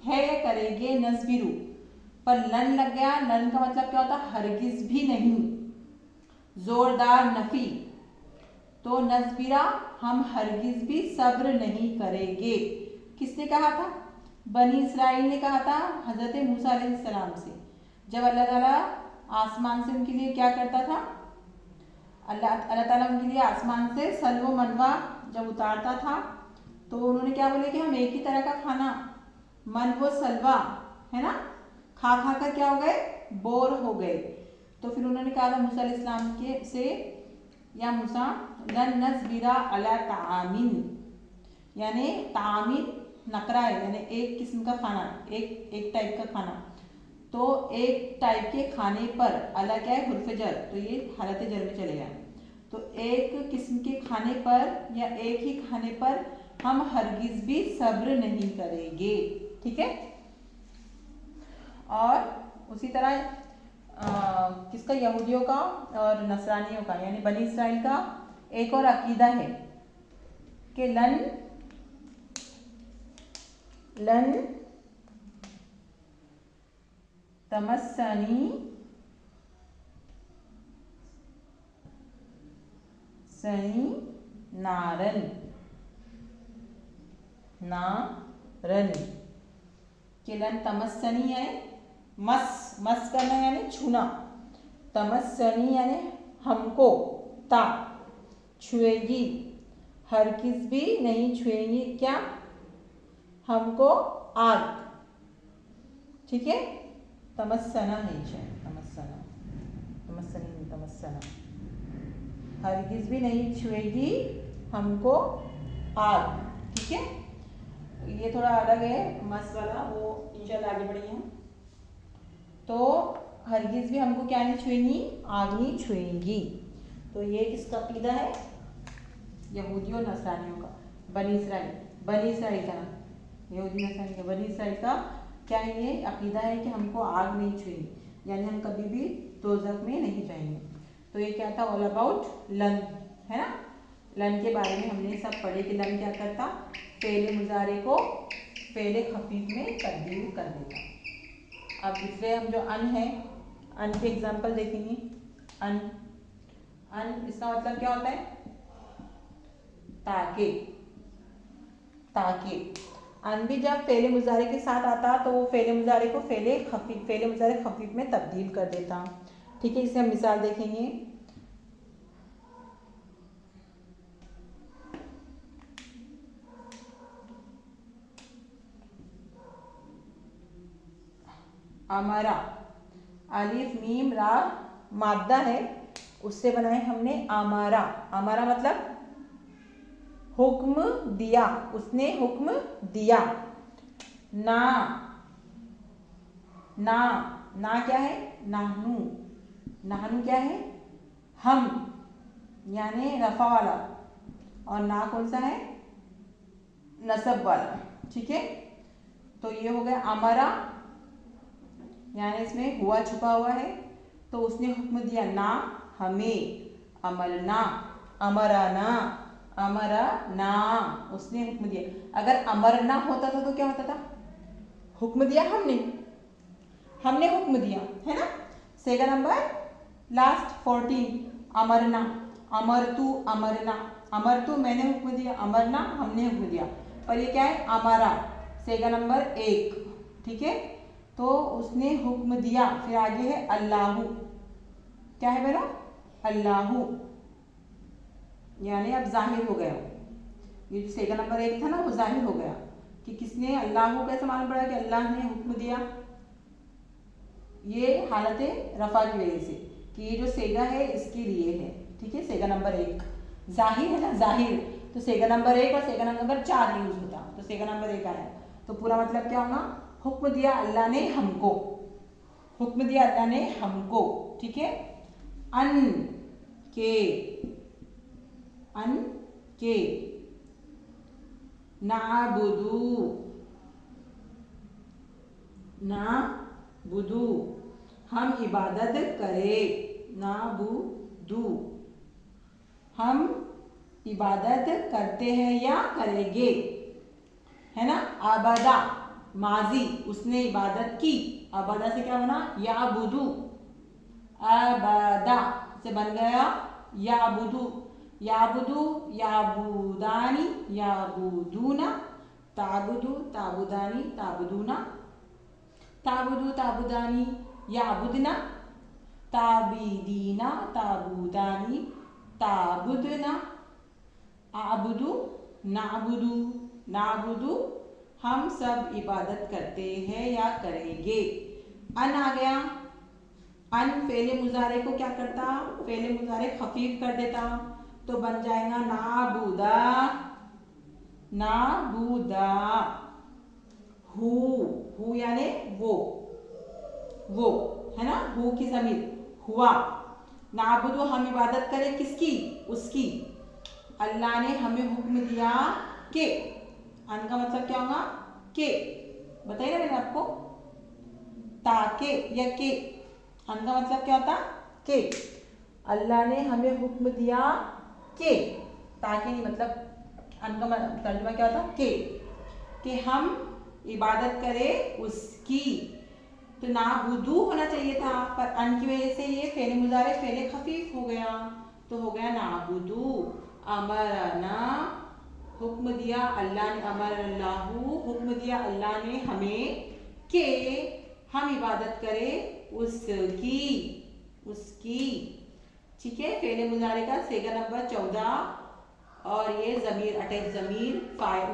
हैं या करेंगे, नसबिरु पर लन लग गया, लन का मतलब क्या होता है, हरगिज भी नहीं, जोरदार नफी, तो नसबिरा हम हरगिज भी सब्र नहीं करेंगे। किसने कहा था, बनी इसराइल ने कहा था हजरत मूसा अलैहिस्सलाम से, जब अल्लाह ताला आसमान से उनके लिए क्या करता था, अल्लाह ताला उनके लिए आसमान से सल्व मनवा जब उतारता था, तो उन्होंने क्या बोले कि हम एक ही तरह का खाना, मन वो सलवा, है ना, खा खा कर क्या हो गए, बोर हो गए। तो फिर उन्होंने कहा था मूसा अलैहिस्सलाम के से, या मूसा लन नसबिरा अला तामिन, यानी तामिन नकरा है, यानी एक किस्म का खाना, एक टाइप का खाना, तो एक टाइप के खाने पर, अला क्या है, हुर्फ जर, तो ये हालत जर में चलेगा, तो एक किस्म के खाने पर या एक ही खाने पर हम हरगिज भी सब्र नहीं करेंगे। ठीक है। और उसी तरह किसका, यहूदियों का और नसरानियों का यानी बनी इसराइल का एक और अकीदा है कि लन तमस्सनी नारन कि लन तमस्सनी है मस करना यानी छूना, तमस्सनी यानी हमको, ता छुएगी, हरगिज भी नहीं छुएगी क्या, हमको आग। ठीक है। तमस्सना है, तमस्सना हरगिज भी नहीं छुएगी हमको आग। ठीक है। ये थोड़ा अलग है मस वाला, वो इंशाल्लाह आगे बढ़ेंगे हम। तो हरगिज भी हमको क्या नहीं छुएंगी, आग नहीं छुएंगी। तो ये किसका अकीदा है, यहूदियों नसरानियों का। बनी इसराइल का, यहूदी नसरानी का, बनी इसराइल का क्या है, ये अकीदा है कि हमको आग नहीं छुएगी, यानी हम कभी भी दोज़ख में नहीं जाएंगे। तो ये क्या था, ऑल अबाउट लन, है ना। लन के बारे में हमने सब पढ़े कि लन क्या करता, फेले मुजारे को फेले खफीफ में तब्दील कर देता। अब दूसरे हम जो अन है, अन के एग्जाम्पल देखेंगे। अन इसका मतलब क्या होता है, ताकि अन भी जब फेले मुजारे के साथ आता तो वो फेले मुजारे को फेले मुजारे खफीफ में तब्दील कर देता। ठीक है। इसे हम मिसाल देखेंगे। अमरा, अलिफ मीम रा मादा है, उससे बनाए हमने अमरा। अमरा मतलब हुक्म दिया, उसने हुक्म दिया। ना क्या है, नाहनु क्या है, हम यानी रफा वाला, और ना कौन सा है, नसब वाला। ठीक है। तो ये हो गया अमरा, यानी इसमें हुआ छुपा हुआ है, तो उसने हुक्म दिया ना हमें, अमरना, अमरना उसने हुक्म दिया। अगर अमरना होता था तो क्या होता था, हुक्म दिया हमने हुक्म दिया, है ना। सेकंड नंबर लास्ट 14, अमरना, अमरतू मैंने हुक्म दिया, अमरना हमने हुक्म दिया। और ये क्या है, अमरा, सेकंड नंबर 1। ठीक है। तो उसने हुक्म दिया, फिर आगे है अल्लाहु, क्या है मेरा, अल्लाहु, यानी अब जाहिर हो गया। ये जो सेकंड नंबर 1 था ना, वो जाहिर हो गया कि किसने, अल्लाहु कैसे मालूम पड़ा कि अल्लाह ने हुक्म दिया, ये हालत रफा की वजह से कि ये जो सेगा है इसके लिए है। ठीक है। सेगा नंबर 1 जाहिर है ना, जाहिर, तो सेगा नंबर 1 और सेगा नंबर 4 यूज होता, तो सेगा नंबर 1 आया। तो पूरा मतलब क्या होगा, हुक्म दिया अल्लाह ने हमको, हुक्म दिया अल्लाह ने हमको। ठीक है। अन के नाबुदू हम इबादत करें, नाबुदू हम इबादत करते हैं या करेंगे, है ना। आबादा माजी, उसने इबादत की, आबादा से क्या बना, याबुदू, आबादा से बन गया याबुदू, याबुदानी, याबुदूना, ताबुदू, ताबुदानी, ताबुदूना, ताबुदानी, याबुदना, ताबीदीना, ताबुदानी, ताबुदना, आबुदू, नाबुदू हम सब इबादत करते हैं या करेंगे। अन आ गया, अन फेले मुजारे को क्या करता, फेले मुजारे खफीफ कर देता, तो बन जाएगा नाबूदा, हु यानी वो, है ना, हु की ज़मीर हुआ। नाबुदु हम इबादत करें किसकी, उसकी, अल्लाह ने हमें हुक्म दिया कि अन का मतलब क्या होगा? के। बताइए ना मैंने आपको, ताके या के। अन का मतलब क्या होता? के। अल्लाह ने हमें हुक्म दिया के, ताकि नहीं मतलब अन का तर्जुमा क्या होता? कि हम इबादत करें उसकी। तो ना बुदू होना चाहिए था, पर अन की वजह से ये फेले मुजारे फेले खफीफ हो गया, तो हो गया ना बुदू। अमरना, हुक्म दिया अल्लाह ने, अमर अल्लाहू, हुक्म दिया अल्लाह ने हमें कि हम इबादत करें उसकी, उसकी। ठीक है, फेले मुजारे का सेगा नंबर 14। और ये जमीर अटैच जमीर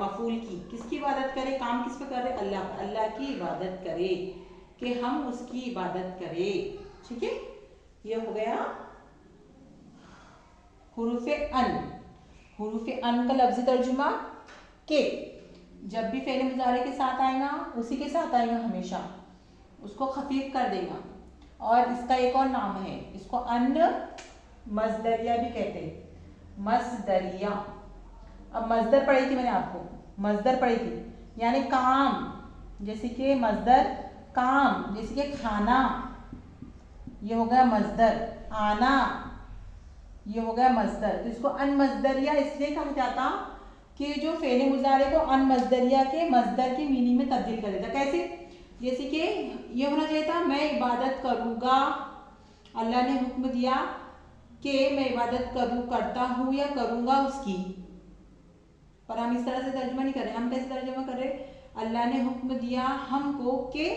मफूल की, किसकी इबादत करे? काम किस पे कर रहे? अल्लाह, अल्लाह की इबादत करे, कि हम उसकी इबादत करें। ठीक है, ये हो गया हुरूफे अन। हुरूफे अन का लफ्जी तर्जुमा के, जब भी फेले मुजारे के साथ आएगा उसी के साथ आएगा हमेशा, उसको खफीफ कर देगा। और इसका एक और नाम है, इसको अन मजदरिया भी कहते हैं, मजदरिया। अब मजदर पढ़ी थी मैंने आपको, मजदर पढ़ी थी यानी काम, जैसे कि मजदर काम, जैसे कि खाना, ये हो गया मजदर। आना, ये हो गया मजदर। तो इसको अन मजदरिया इसलिए कहा जाता कि जो फेले मुजारे को अन मजदरिया के मजदर की मीनिंग में तब्दील कर देता। कैसे? जैसे कि ये होना चाहिए था, मैं इबादत करूँगा, अल्लाह ने हुक्म दिया कि मैं इबादत करूँ, करता हूँ या करूँगा उसकी, पर हम इस तरह से तर्जुमा नहीं कर रहे। हम कैसे तर्जुमा कर रहे? अल्लाह ने हुक्म दिया हमको कि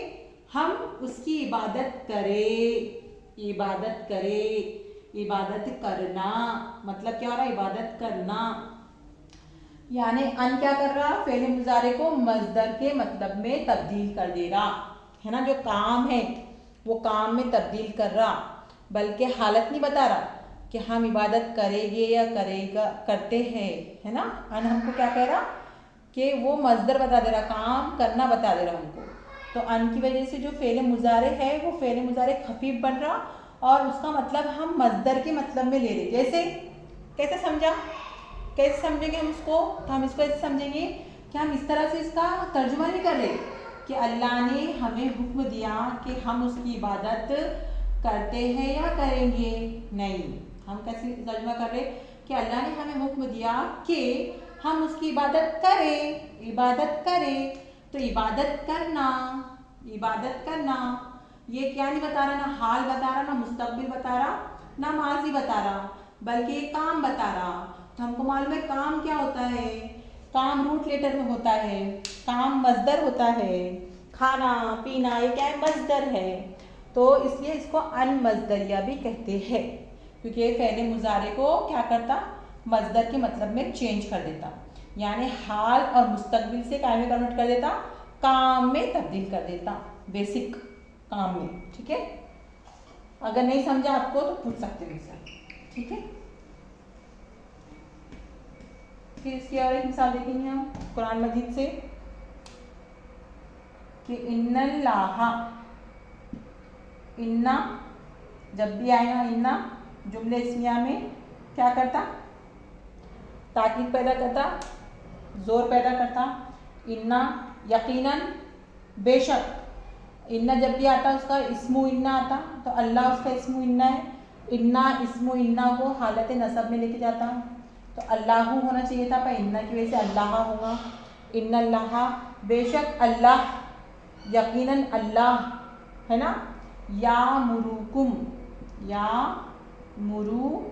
हम उसकी इबादत करें। इबादत करें, इबादत करना, मतलब क्या हो रहा है? इबादत करना। यानी अन क्या कर रहा? फेले मुजारे को मजदर के मतलब में तब्दील कर दे रहा है ना। जो काम है वो काम में तब्दील कर रहा, बल्कि हालत नहीं बता रहा कि हम इबादत करेंगे या करेगा, करते हैं, है ना। अन हमको क्या कह रहा? कि वो मजदर बता दे रहा, काम करना बता दे रहा हमको। तो अन की वजह से जो फेले मुजारे है वो फेले मुजारे खफीफ बन रहा, और उसका मतलब हम मजदर के मतलब में ले रहे। जैसे, कैसे समझा? कैसे समझेंगे हम इसको? तो हम इसको ऐसे समझेंगे कि हम इस तरह से इसका तर्जुमा नहीं कर रहे कि अल्लाह ने हमें हुक्म दिया कि हम उसकी इबादत करते हैं या करेंगे। नहीं, हम कैसे तर्जुमा कर रहे कि अल्लाह ने हमें हुक्म दिया कि हम उसकी इबादत करें, इबादत करें। तो इबादत करना, इबादत करना, ये क्या नहीं बता रहा? ना हाल बता रहा, ना मुस्तकबिल बता रहा, ना माजी बता रहा, बल्कि काम बता रहा। तो हमको मालूम है काम क्या होता है। काम रूट लेटर में होता है, काम मजदर होता है, खाना पीना ये क्या है? मजदर है। तो इसलिए इसको अन मजदरिया भी कहते हैं, क्योंकि ये फेले मुजारे को क्या करता? मजदर के मतलब में चेंज कर देता, यानी हाल और मुस्तकबिल से क्या में कन्वर्ट कर देता? काम में तब्दील कर देता, बेसिक काम में। ठीक है, अगर नहीं समझा आपको तो पूछ सकते हो सर। ठीक है, फिर इसकी और एक मिसाल देखेंगे हम कुरान मजीद से कि इन्नल्लाहा, इन्ना जब भी आएगा इन्ना जुमले इस्मिया में क्या करता? ताकीद पैदा करता, जोर पैदा करता। इन्ना यकीनन, बेशक। इन्ना जब भी आता उसका इस्मु इन्ना आता, तो अल्लाह उसका इस्मु इन्ना है। इन्ना इस्मु इन्ना को हालत नसब में लेके जाता, तो अल्लाहु होना चाहिए था, पर इन्ना की वजह से अल्लाह होगा। इन्नल्लाह, बेशक अल्लाह, यकीनन अल्लाह, है ना। या मुरुकुम, या मुरुकुम,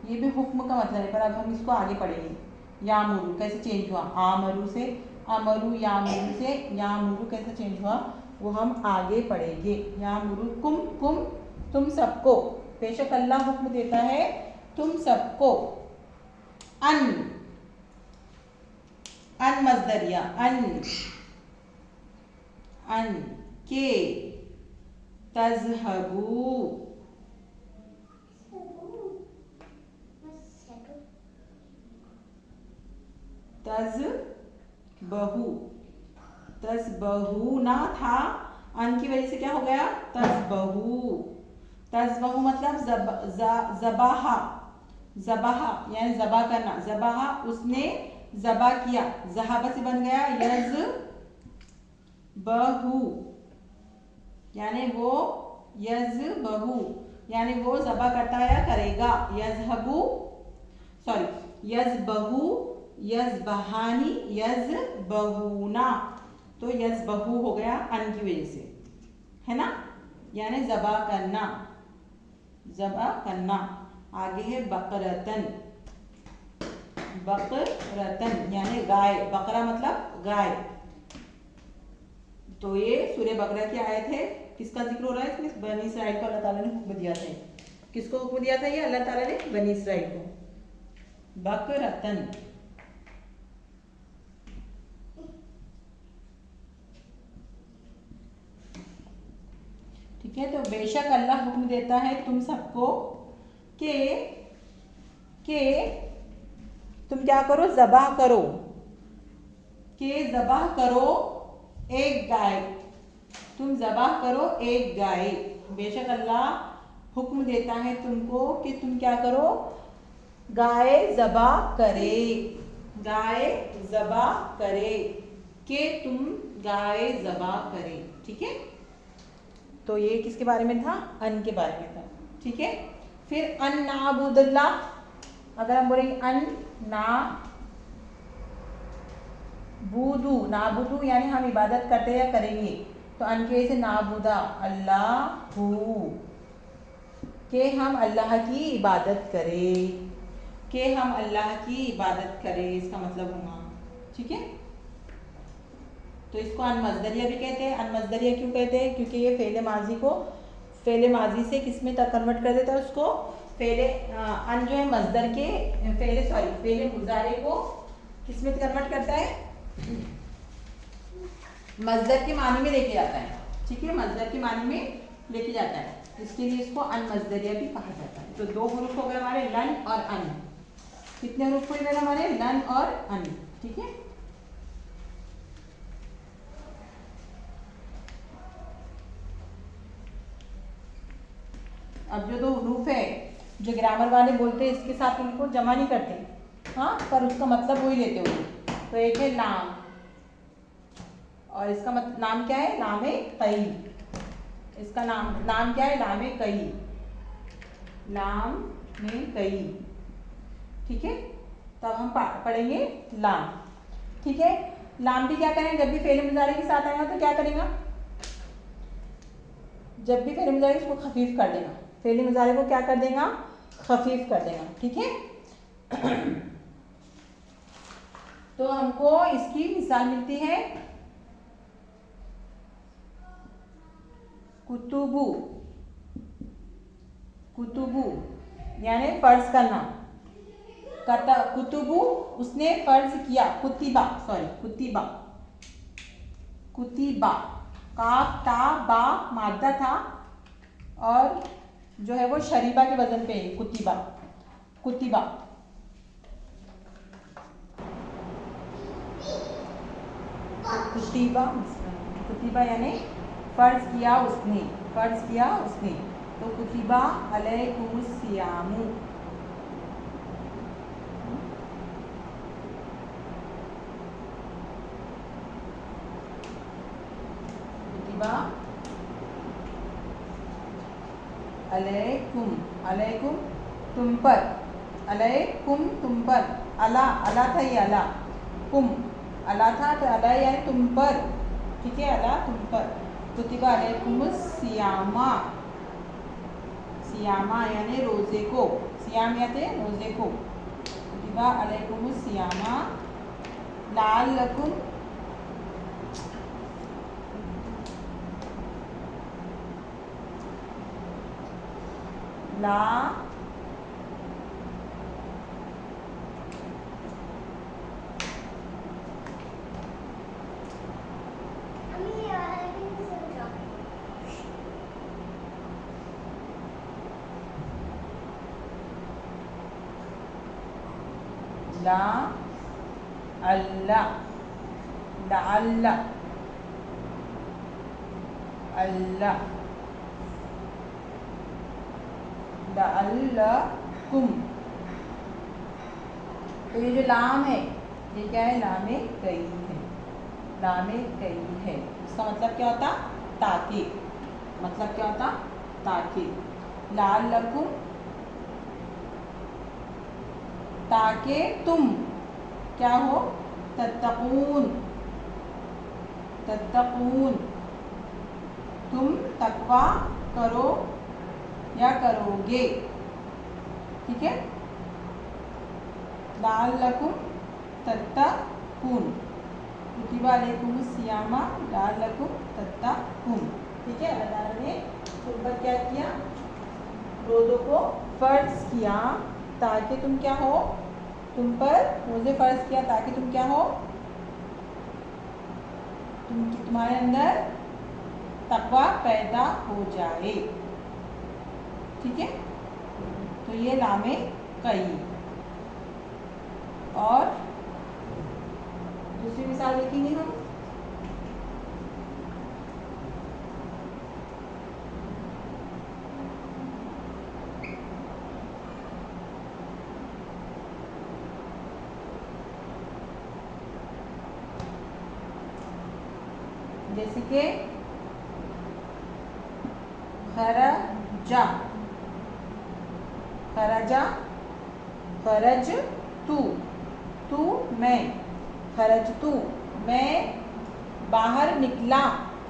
ये भी हुक्म का मतलब है, पर अब हम इसको आगे पढ़ेंगे। या मुरु कैसे चेंज हुआ? आमरू से अमरू, या मुरु से या मुरु कैसे चेंज हुआ वो हम आगे पढ़ेंगे। या मुरु कुम, कुम तुम सबको, बेशक अल्लाह हुक्म देता है तुम सबको। अन, अन मजदरिया, अन, अन के तज़हबू, तज़बहू, तज़बहू ना था, अन की वजह से क्या हो गया? तज़बहू। तज़बहू मतलब ज़बाहा, ज़बाह यानी ज़बा करना, ज़बाह उसने ज़बा किया, ज़हाबा से बन गया यज बहू यानी वो यज बहू यानी वो ज़बा करता है या करेगा। यजहबू सॉरी यज बहू यज बहानी यज बहूना, तो यज बहू हो गया अन की वजह से, है ना, यानी ज़बा करना, ज़बा करना। आगे है बकरतन, बकरतन यानी गाय, बकरा मतलब गाय। तो ये सूरह बकरा की आयत है, किसका जिक्र हो रहा है इसमें? बनी इसराइल को अल्लाह ताला ने हुक्म दिया था। किसको हुक्म दिया था? ये अल्लाह ताला ने बनी इसराइल को। बकरतन, ठीक है। तो बेशक अल्लाह हुक्म देता है तुम सबको के तुम क्या करो? ज़बाह करो, के ज़बाह करो एक गाय, तुम ज़बाह करो एक गाय। बेशक अल्लाह हुक्म देता है तुमको कि तुम क्या करो? गाय ज़बाह करे, गाय ज़बाह करे, कि तुम गाय ज़बाह करे, ठीक है। तो ये किसके बारे में था? अन के बारे में था, ठीक है। फिर अन नाबुदुल्लाह, अगर हम बोलेंगे अन ना बूदू, नाबुदू यानी हम इबादत करते या करेंगे, तो अन के से नाबुदा अल्लाह के हम अल्लाह की इबादत करें, के हम अल्लाह की इबादत करें, इसका मतलब होगा, ठीक है। तो इसको अन मज़दरिया भी कहते हैं। अन मज़दरिया क्यों कहते हैं? क्योंकि ये फ़ेल माजी को फ़ेल माजी से किस में कन्वर्ट कर देता है उसको, फ़ेल अन जो है मज़दर के फ़ेल मुज़ारे को किस में कन्वर्ट करता है? मज़दर के मानी में लेके जाता है, ठीक है, मज़दर के मानी में लेके जाता है, इसके लिए इसको अन मज़दरिया भी कहा जाता है। तो दो हरूफ हो गए हमारे, लन और अन। कितने हरूफ हुए हमारे? लन और अन, ठीक है। अब जो दो हरूफ है जो ग्रामर वाले बोलते हैं इसके साथ उनको जमा नहीं करते, हाँ, पर उसका मतलब वही लेते हो। तो एक है लाम, और इसका नाम क्या है? लाम कई। इसका नाम क्या है? लाम कई, लाम में कई, ठीक है। तब हम पढ़ेंगे लाम, ठीक है। लाम भी क्या करेंगे? जब भी फेल मुजारे के साथ आएगा तो क्या करेगा? जब भी फेल मुजारे उसको खफीफ कर देगा, फेल मुजारे को क्या कर देगा? खफीफ कर देगा, ठीक है। तो हमको इसकी मिसाल मिलती है कुतुबु, कुतुबु यानी फर्ज करना, करता, कुतुबु उसने फर्ज किया, कुतिबा कुतिबा, कुतिबा काफ ता बा मादा था और जो है वो शरीबा के वजन पे है, कुतिबा, कुतिबा। कुतिबा, कुतिबा यानी फर्ज किया उसने, फर्ज किया उसने। तो कुतिबा अलैकुमुस सियामु, कुतिबा अलैकुम, अलैकुम तुम पर, अलैकुम तुम पर, अला, अला था ये, अला, कुम अला था, तो अला यानी तुम पर, ठीक है, अला तुम पर। कुतिबा अलैकुमुस सियामा, सियामा यानी रोज़े को, सियाम यानी रोज़े को। कुतिबा अलैकुमुस सियामा लाअल्लकुम ला ला अल्लाह, लाअल्ला, अल्लाह, लाअल्लकुम, तो ये जो लाम है ये क्या है, लामे कई है, लामे कई है। इसका मतलब क्या होता, ताकि, मतलब क्या होता, ताकि। लाल लकुम, ताकि तुम क्या हो, तत्तकून, तत्तकून, तुम तकवा करो या करोगे, ठीक है। लाल लकुम तत्तकून, कुतिबा अलैकुम सियामा लाल लकुम तत्तकून, ठीक है। अल्लाह ताला ने तुम पर क्या किया, रोज़ों को फ़र्ज किया ताकि तुम क्या हो, तुम पर रोज़े फ़र्ज किया ताकि तुम क्या हो, तुम्हारे अंदर तकवा पैदा हो जाए, ठीक है। तो ये लामे कई। और दूसरी मिसाल देखेंगे हम, जैसे कि खरजा, खरजा, खरज तू, तू मैं, खरज तू मैं बाहर निकला।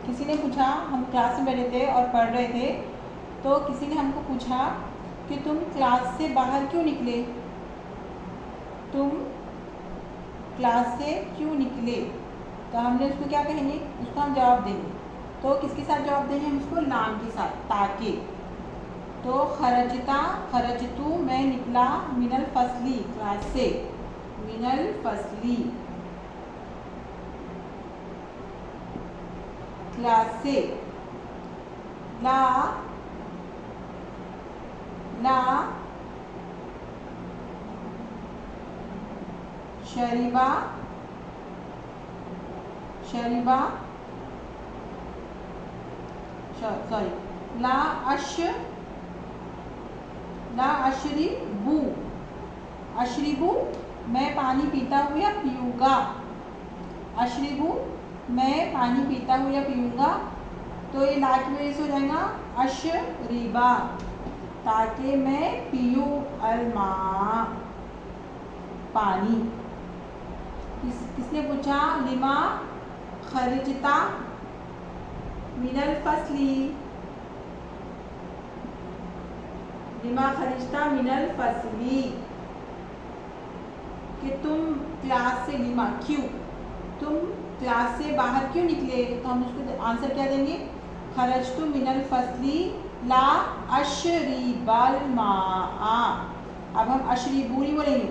किसी ने पूछा, हम क्लास में बैठे थे और पढ़ रहे थे, तो किसी ने हमको पूछा कि तुम क्लास से बाहर क्यों निकले, तुम क्लास से क्यों निकले। तो हमने उसको क्या कहेंगे, उसको हम जवाब देंगे। तो किसके साथ जवाब देंगे हम उसको, लाम के साथ, ताकि। तो खरजता, खरजतू मैं निकला, मिनल फसली क्लास से, मिनल फसली क्लास से। ला, ला शरीबा, शरीबा, सॉरी, ला अश, ला अशरिबू, अशरिबू मैं पानी पीता हूँ या पीऊँगा, अशरिबू मैं पानी पीता हूँ या पीऊँगा। तो ये ला की वजह से हो जाएगा अशरिबा, ताकि मैं पीऊँ, अलमा पानी। किसने पूछा, लिमा खरिजता मिनल फसली, लिमा खरिजता मिनल फसली, कि तुम क्लास से, लिमा क्यों, तुम क्लास से बाहर क्यों निकले। तो हम उसको आंसर क्या देंगे, खरजतु मिनल फसली ला अशरीबल माआ। अब हम अशरीबू नहीं बोलेंगे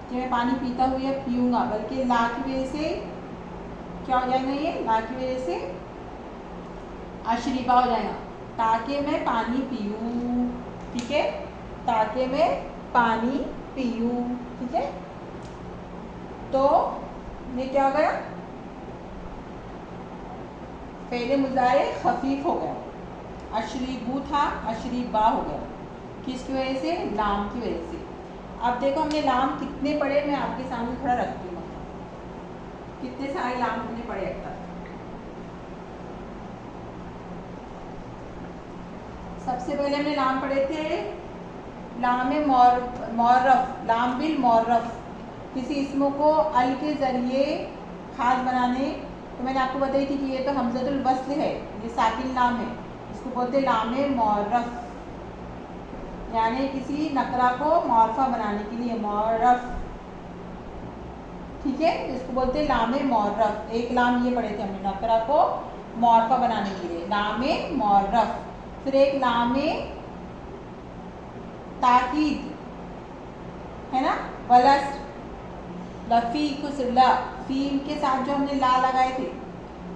कि मैं पानी पीता हूँ या पीऊँगा, बल्कि ला की वजह से क्या हो जाएगा, ये ला की वजह से अशरीबा हो जाएगा, ताकि मैं पानी पीऊँ, ठीक है, ताकि मैं पानी पीऊँ, ठीक है। तो ये क्या हो गया, फेले मुजारे खफीफ हो गया, अशरीबू था अशरीबा हो गया, किसकी वजह से, लाम की वजह से। अब देखो हमने लाम कितने पढ़े, मैं आपके सामने थोड़ा रखती हूँ, कितने सारे लाम हमने पढ़े अब तक। सबसे पहले हमने लाम पढ़े थे, लाम मौरफ, लाम बिल मौरफ, किसी इसमों को अल के ज़रिए खास बनाने। तो मैंने आपको बताई थी कि ये तो हमज़तुल वस्ल है, ये साकिन लाम है, इसको बोलते लाम मौरफ, यानी किसी नकरा को मौरफा बनाने के लिए, मौरफ, ठीक है, इसको बोलते लाम मौरफ। एक लाम ये पढ़े थे हमने, नकरा को मौरफा बनाने के लिए, लाम मौरफ। फिर एक लाम ताकीद है ना, वलस, लफी कुछ ला, फीम के साथ जो हमने ला लगाए थे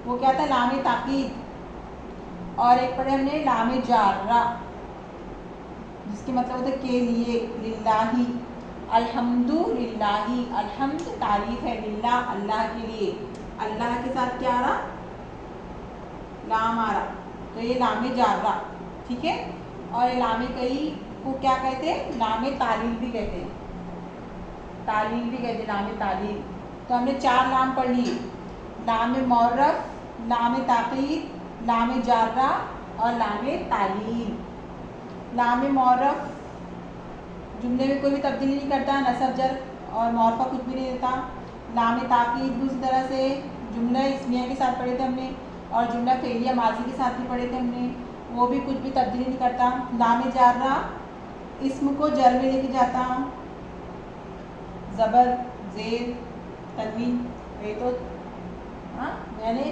वो क्या था, लाम ताकीद। और एक पढ़े हमने लाम जारा, जिसके मतलब होता है के लिए, लिल्लाही, अल्हम्दुलिल्लाही, अल्हम्द तारीफ है, लिल्ला अल्लाह के लिए, अल्लाह के साथ क्या आ रहा, लाम आ रहा, तो ये लाम जारा, ठीक है। और ये लाम कई को क्या कहते हैं, लाम तालील भी कहते हैं, तालील भी कहते हैं, लाम तालील। तो हमने 4 लाम पढ़ लिए, लाम मौरफ, लाम ताक़ीद, लाम जार्रा और लाम तालील। लाम मौरफ जुमले में कोई भी तब्दीली नहीं करता, नसब जर और मौरफा कुछ भी नहीं देता। लाम ताक़ीद दूसरी तरह से जुमला इस्मिया के साथ पढ़े थे हमने, और जुमला फ़ेलिया माजी के साथ भी पढ़े थे हमने, वो भी कुछ भी तब्दीली नहीं करता। लाम जार्रा इस्म को जर में लेके जाता, ज़बर ज़ेर तनवीन, ये तो हाँ यानी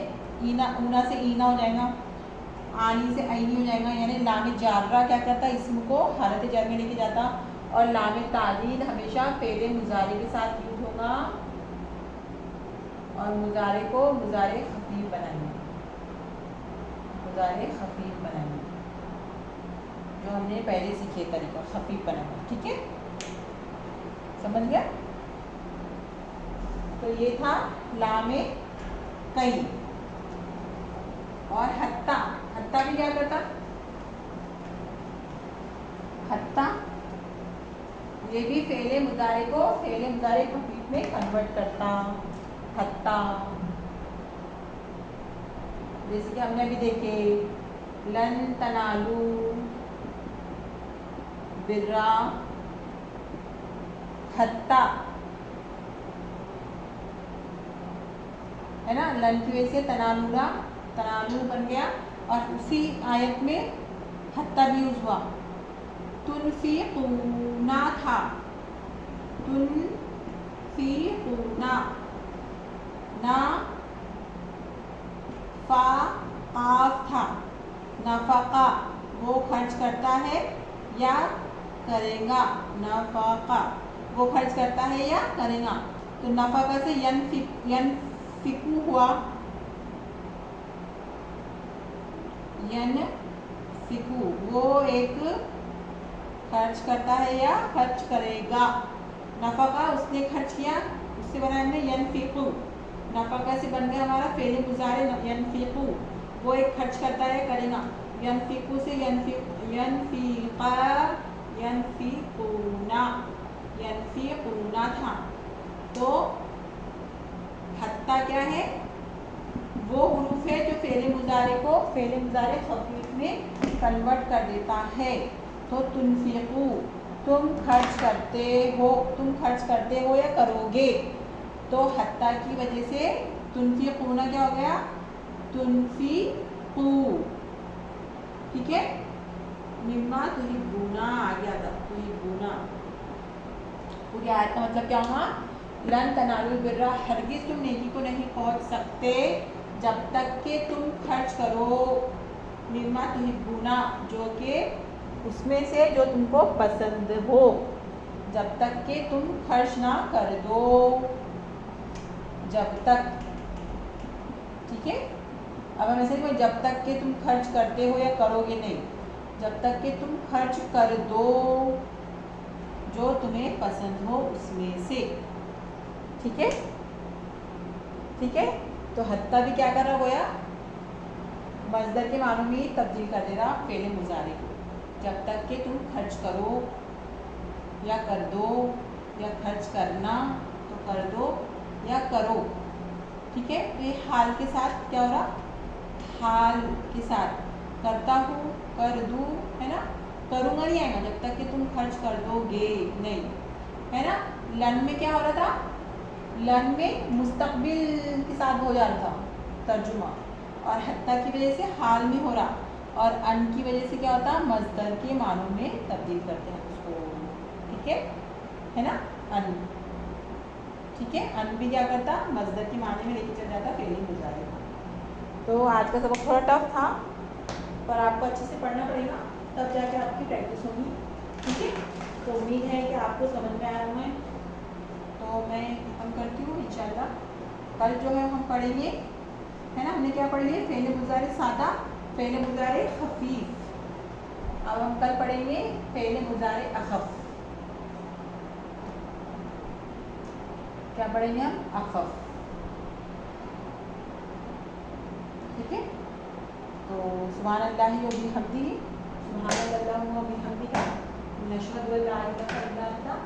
ईना, ऊना से ईना हो जाएगा, आनी से आईनी हो जाएगा। यानी लाम जार्रा क्या करता है, इस्म को हालत जर में लेके जाता। और लाम तालील हमेशा फ़ेले मुज़ारे के साथ यूज होगा, और मुज़ारे को मुज़ारे खफीफ बनाएंगे, मुज़ारे खफीफ बनाएंगे, जो हमने पहले सीखे तरीका खफीफ बनाना। ठीक है, समझ गया? तो ये था लामे कई। और हत्ता, हत्ता भी क्या करता, हत्ता ये भी फ़ेले मुज़ारे को फ़ेले मुज़ारे खफीफ में कन्वर्ट करता। हत्ता जैसे कि हमने अभी देखे, लन तनालू बिर्रा हत्ता, है ना, लन की वजह से तनालूरा तनालू बन गया, और उसी आयत में हत्ता भी यूज हुआ। तुनफिकूना था, तुनफिकूना, ना फा काफ था, नफका वो खर्च करता है या करेगा, नफका वो खर्च करता है या करेगा। तो नफका से यनफिकू हुआ, यनफिकू वो एक खर्च करता है या खर्च करेगा। नफका उसने खर्च किया, उससे बना हमने यनफिकू, नफका से बन गया हमारा फ़ेल मुज़ारे यनफिकू, वो एक खर्च करता है करेगा। यनफिकू से यनफिका यनफिकूना, यनफिकूना था। तो हत्ता क्या है, वो हुरूफ है जो फ़ेल मुज़ारे को फ़ेल मुज़ारे खफीफ में कन्वर्ट कर देता है। तो तुनफिकू तुम खर्च करते हो, तुम खर्च करते हो या करोगे। तो हत्ता की वजह से तुनफिकूना क्या हो गया, तुनफिकू। ठीक है, मिम्मा तुहिब्बूना आ गया था, तुहिब्बूना। पूरी आयत का मतलब क्या हुआ, लन तनालुल बिर्रा हरगिज़ तुम नेकी को नहीं पहुंच सकते जब तक कि तुम खर्च करो, मिम्मा तुहिब्बूना जो कि उसमें से जो तुमको पसंद हो, जब तक कि तुम खर्च ना कर दो, जब तक। ठीक है, अब हम ऐसे नहीं, जब तक कि तुम खर्च करते हो या करोगे नहीं, जब तक कि तुम खर्च कर दो जो तुम्हें पसंद हो उसमें से। ठीक है, ठीक है। तो हत्ता भी क्या कर रहा गोया, मज़दर के मानों में तब्दील कर दे रहा फ़ेल मुज़ारे को। जब तक कि तुम खर्च करो या कर दो, या खर्च करना तो कर दो या करो। ठीक है, तो ये हाल के साथ क्या हो रहा, हाल के साथ करता हूँ, कर दूँ, है ना, करूँगा नहीं आएगा जब तक कि तुम खर्च कर दोगे नहीं, है ना। लन में क्या हो रहा था, लन में मुस्तकबिल के साथ हो जा रहा था तर्जुमा, और हत्ता की वजह से हाल में हो रहा, और अन की वजह से क्या होता, मज़दर के मानों में तब्दील करते हैं उसको। ठीक है ना, अन। ठीक है, अन भी क्या करता, मज़दर के माने में लेके चल जाता फ़ेल मुज़ारे। तो आज का सबक थोड़ा टफ था, पर आपको अच्छे से पढ़ना पड़ेगा, तब जाके आपकी प्रैक्टिस होगी। ठीक है, तो उम्मीद है कि आपको समझ में आया हुआ है। तो मैं हम करती हूँ इंशाल्लाह। कल जो है हम पढ़ेंगे, है ना, हमने क्या पढ़ लिया, फ़ेल मुज़ारे सादा, फ़ेल मुज़ारे खफीफ। अब हम कल पढ़ेंगे फ़ेल मुज़ारे अखफ़। क्या पढ़ेंगे हम, अखफ़। ठीक है, तो सुब्हानल्लाहि व बिहम्दिही, सुब्हानल्लाहि व बिहम्दिही, नशहदु अल्ला इलाहा इल्लल्लाह।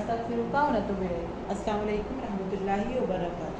अस्तगफिरुका व अतूबु इलैक। अस्सलामु अलैकुम रहमतुल्लाहि व बरकातुहू।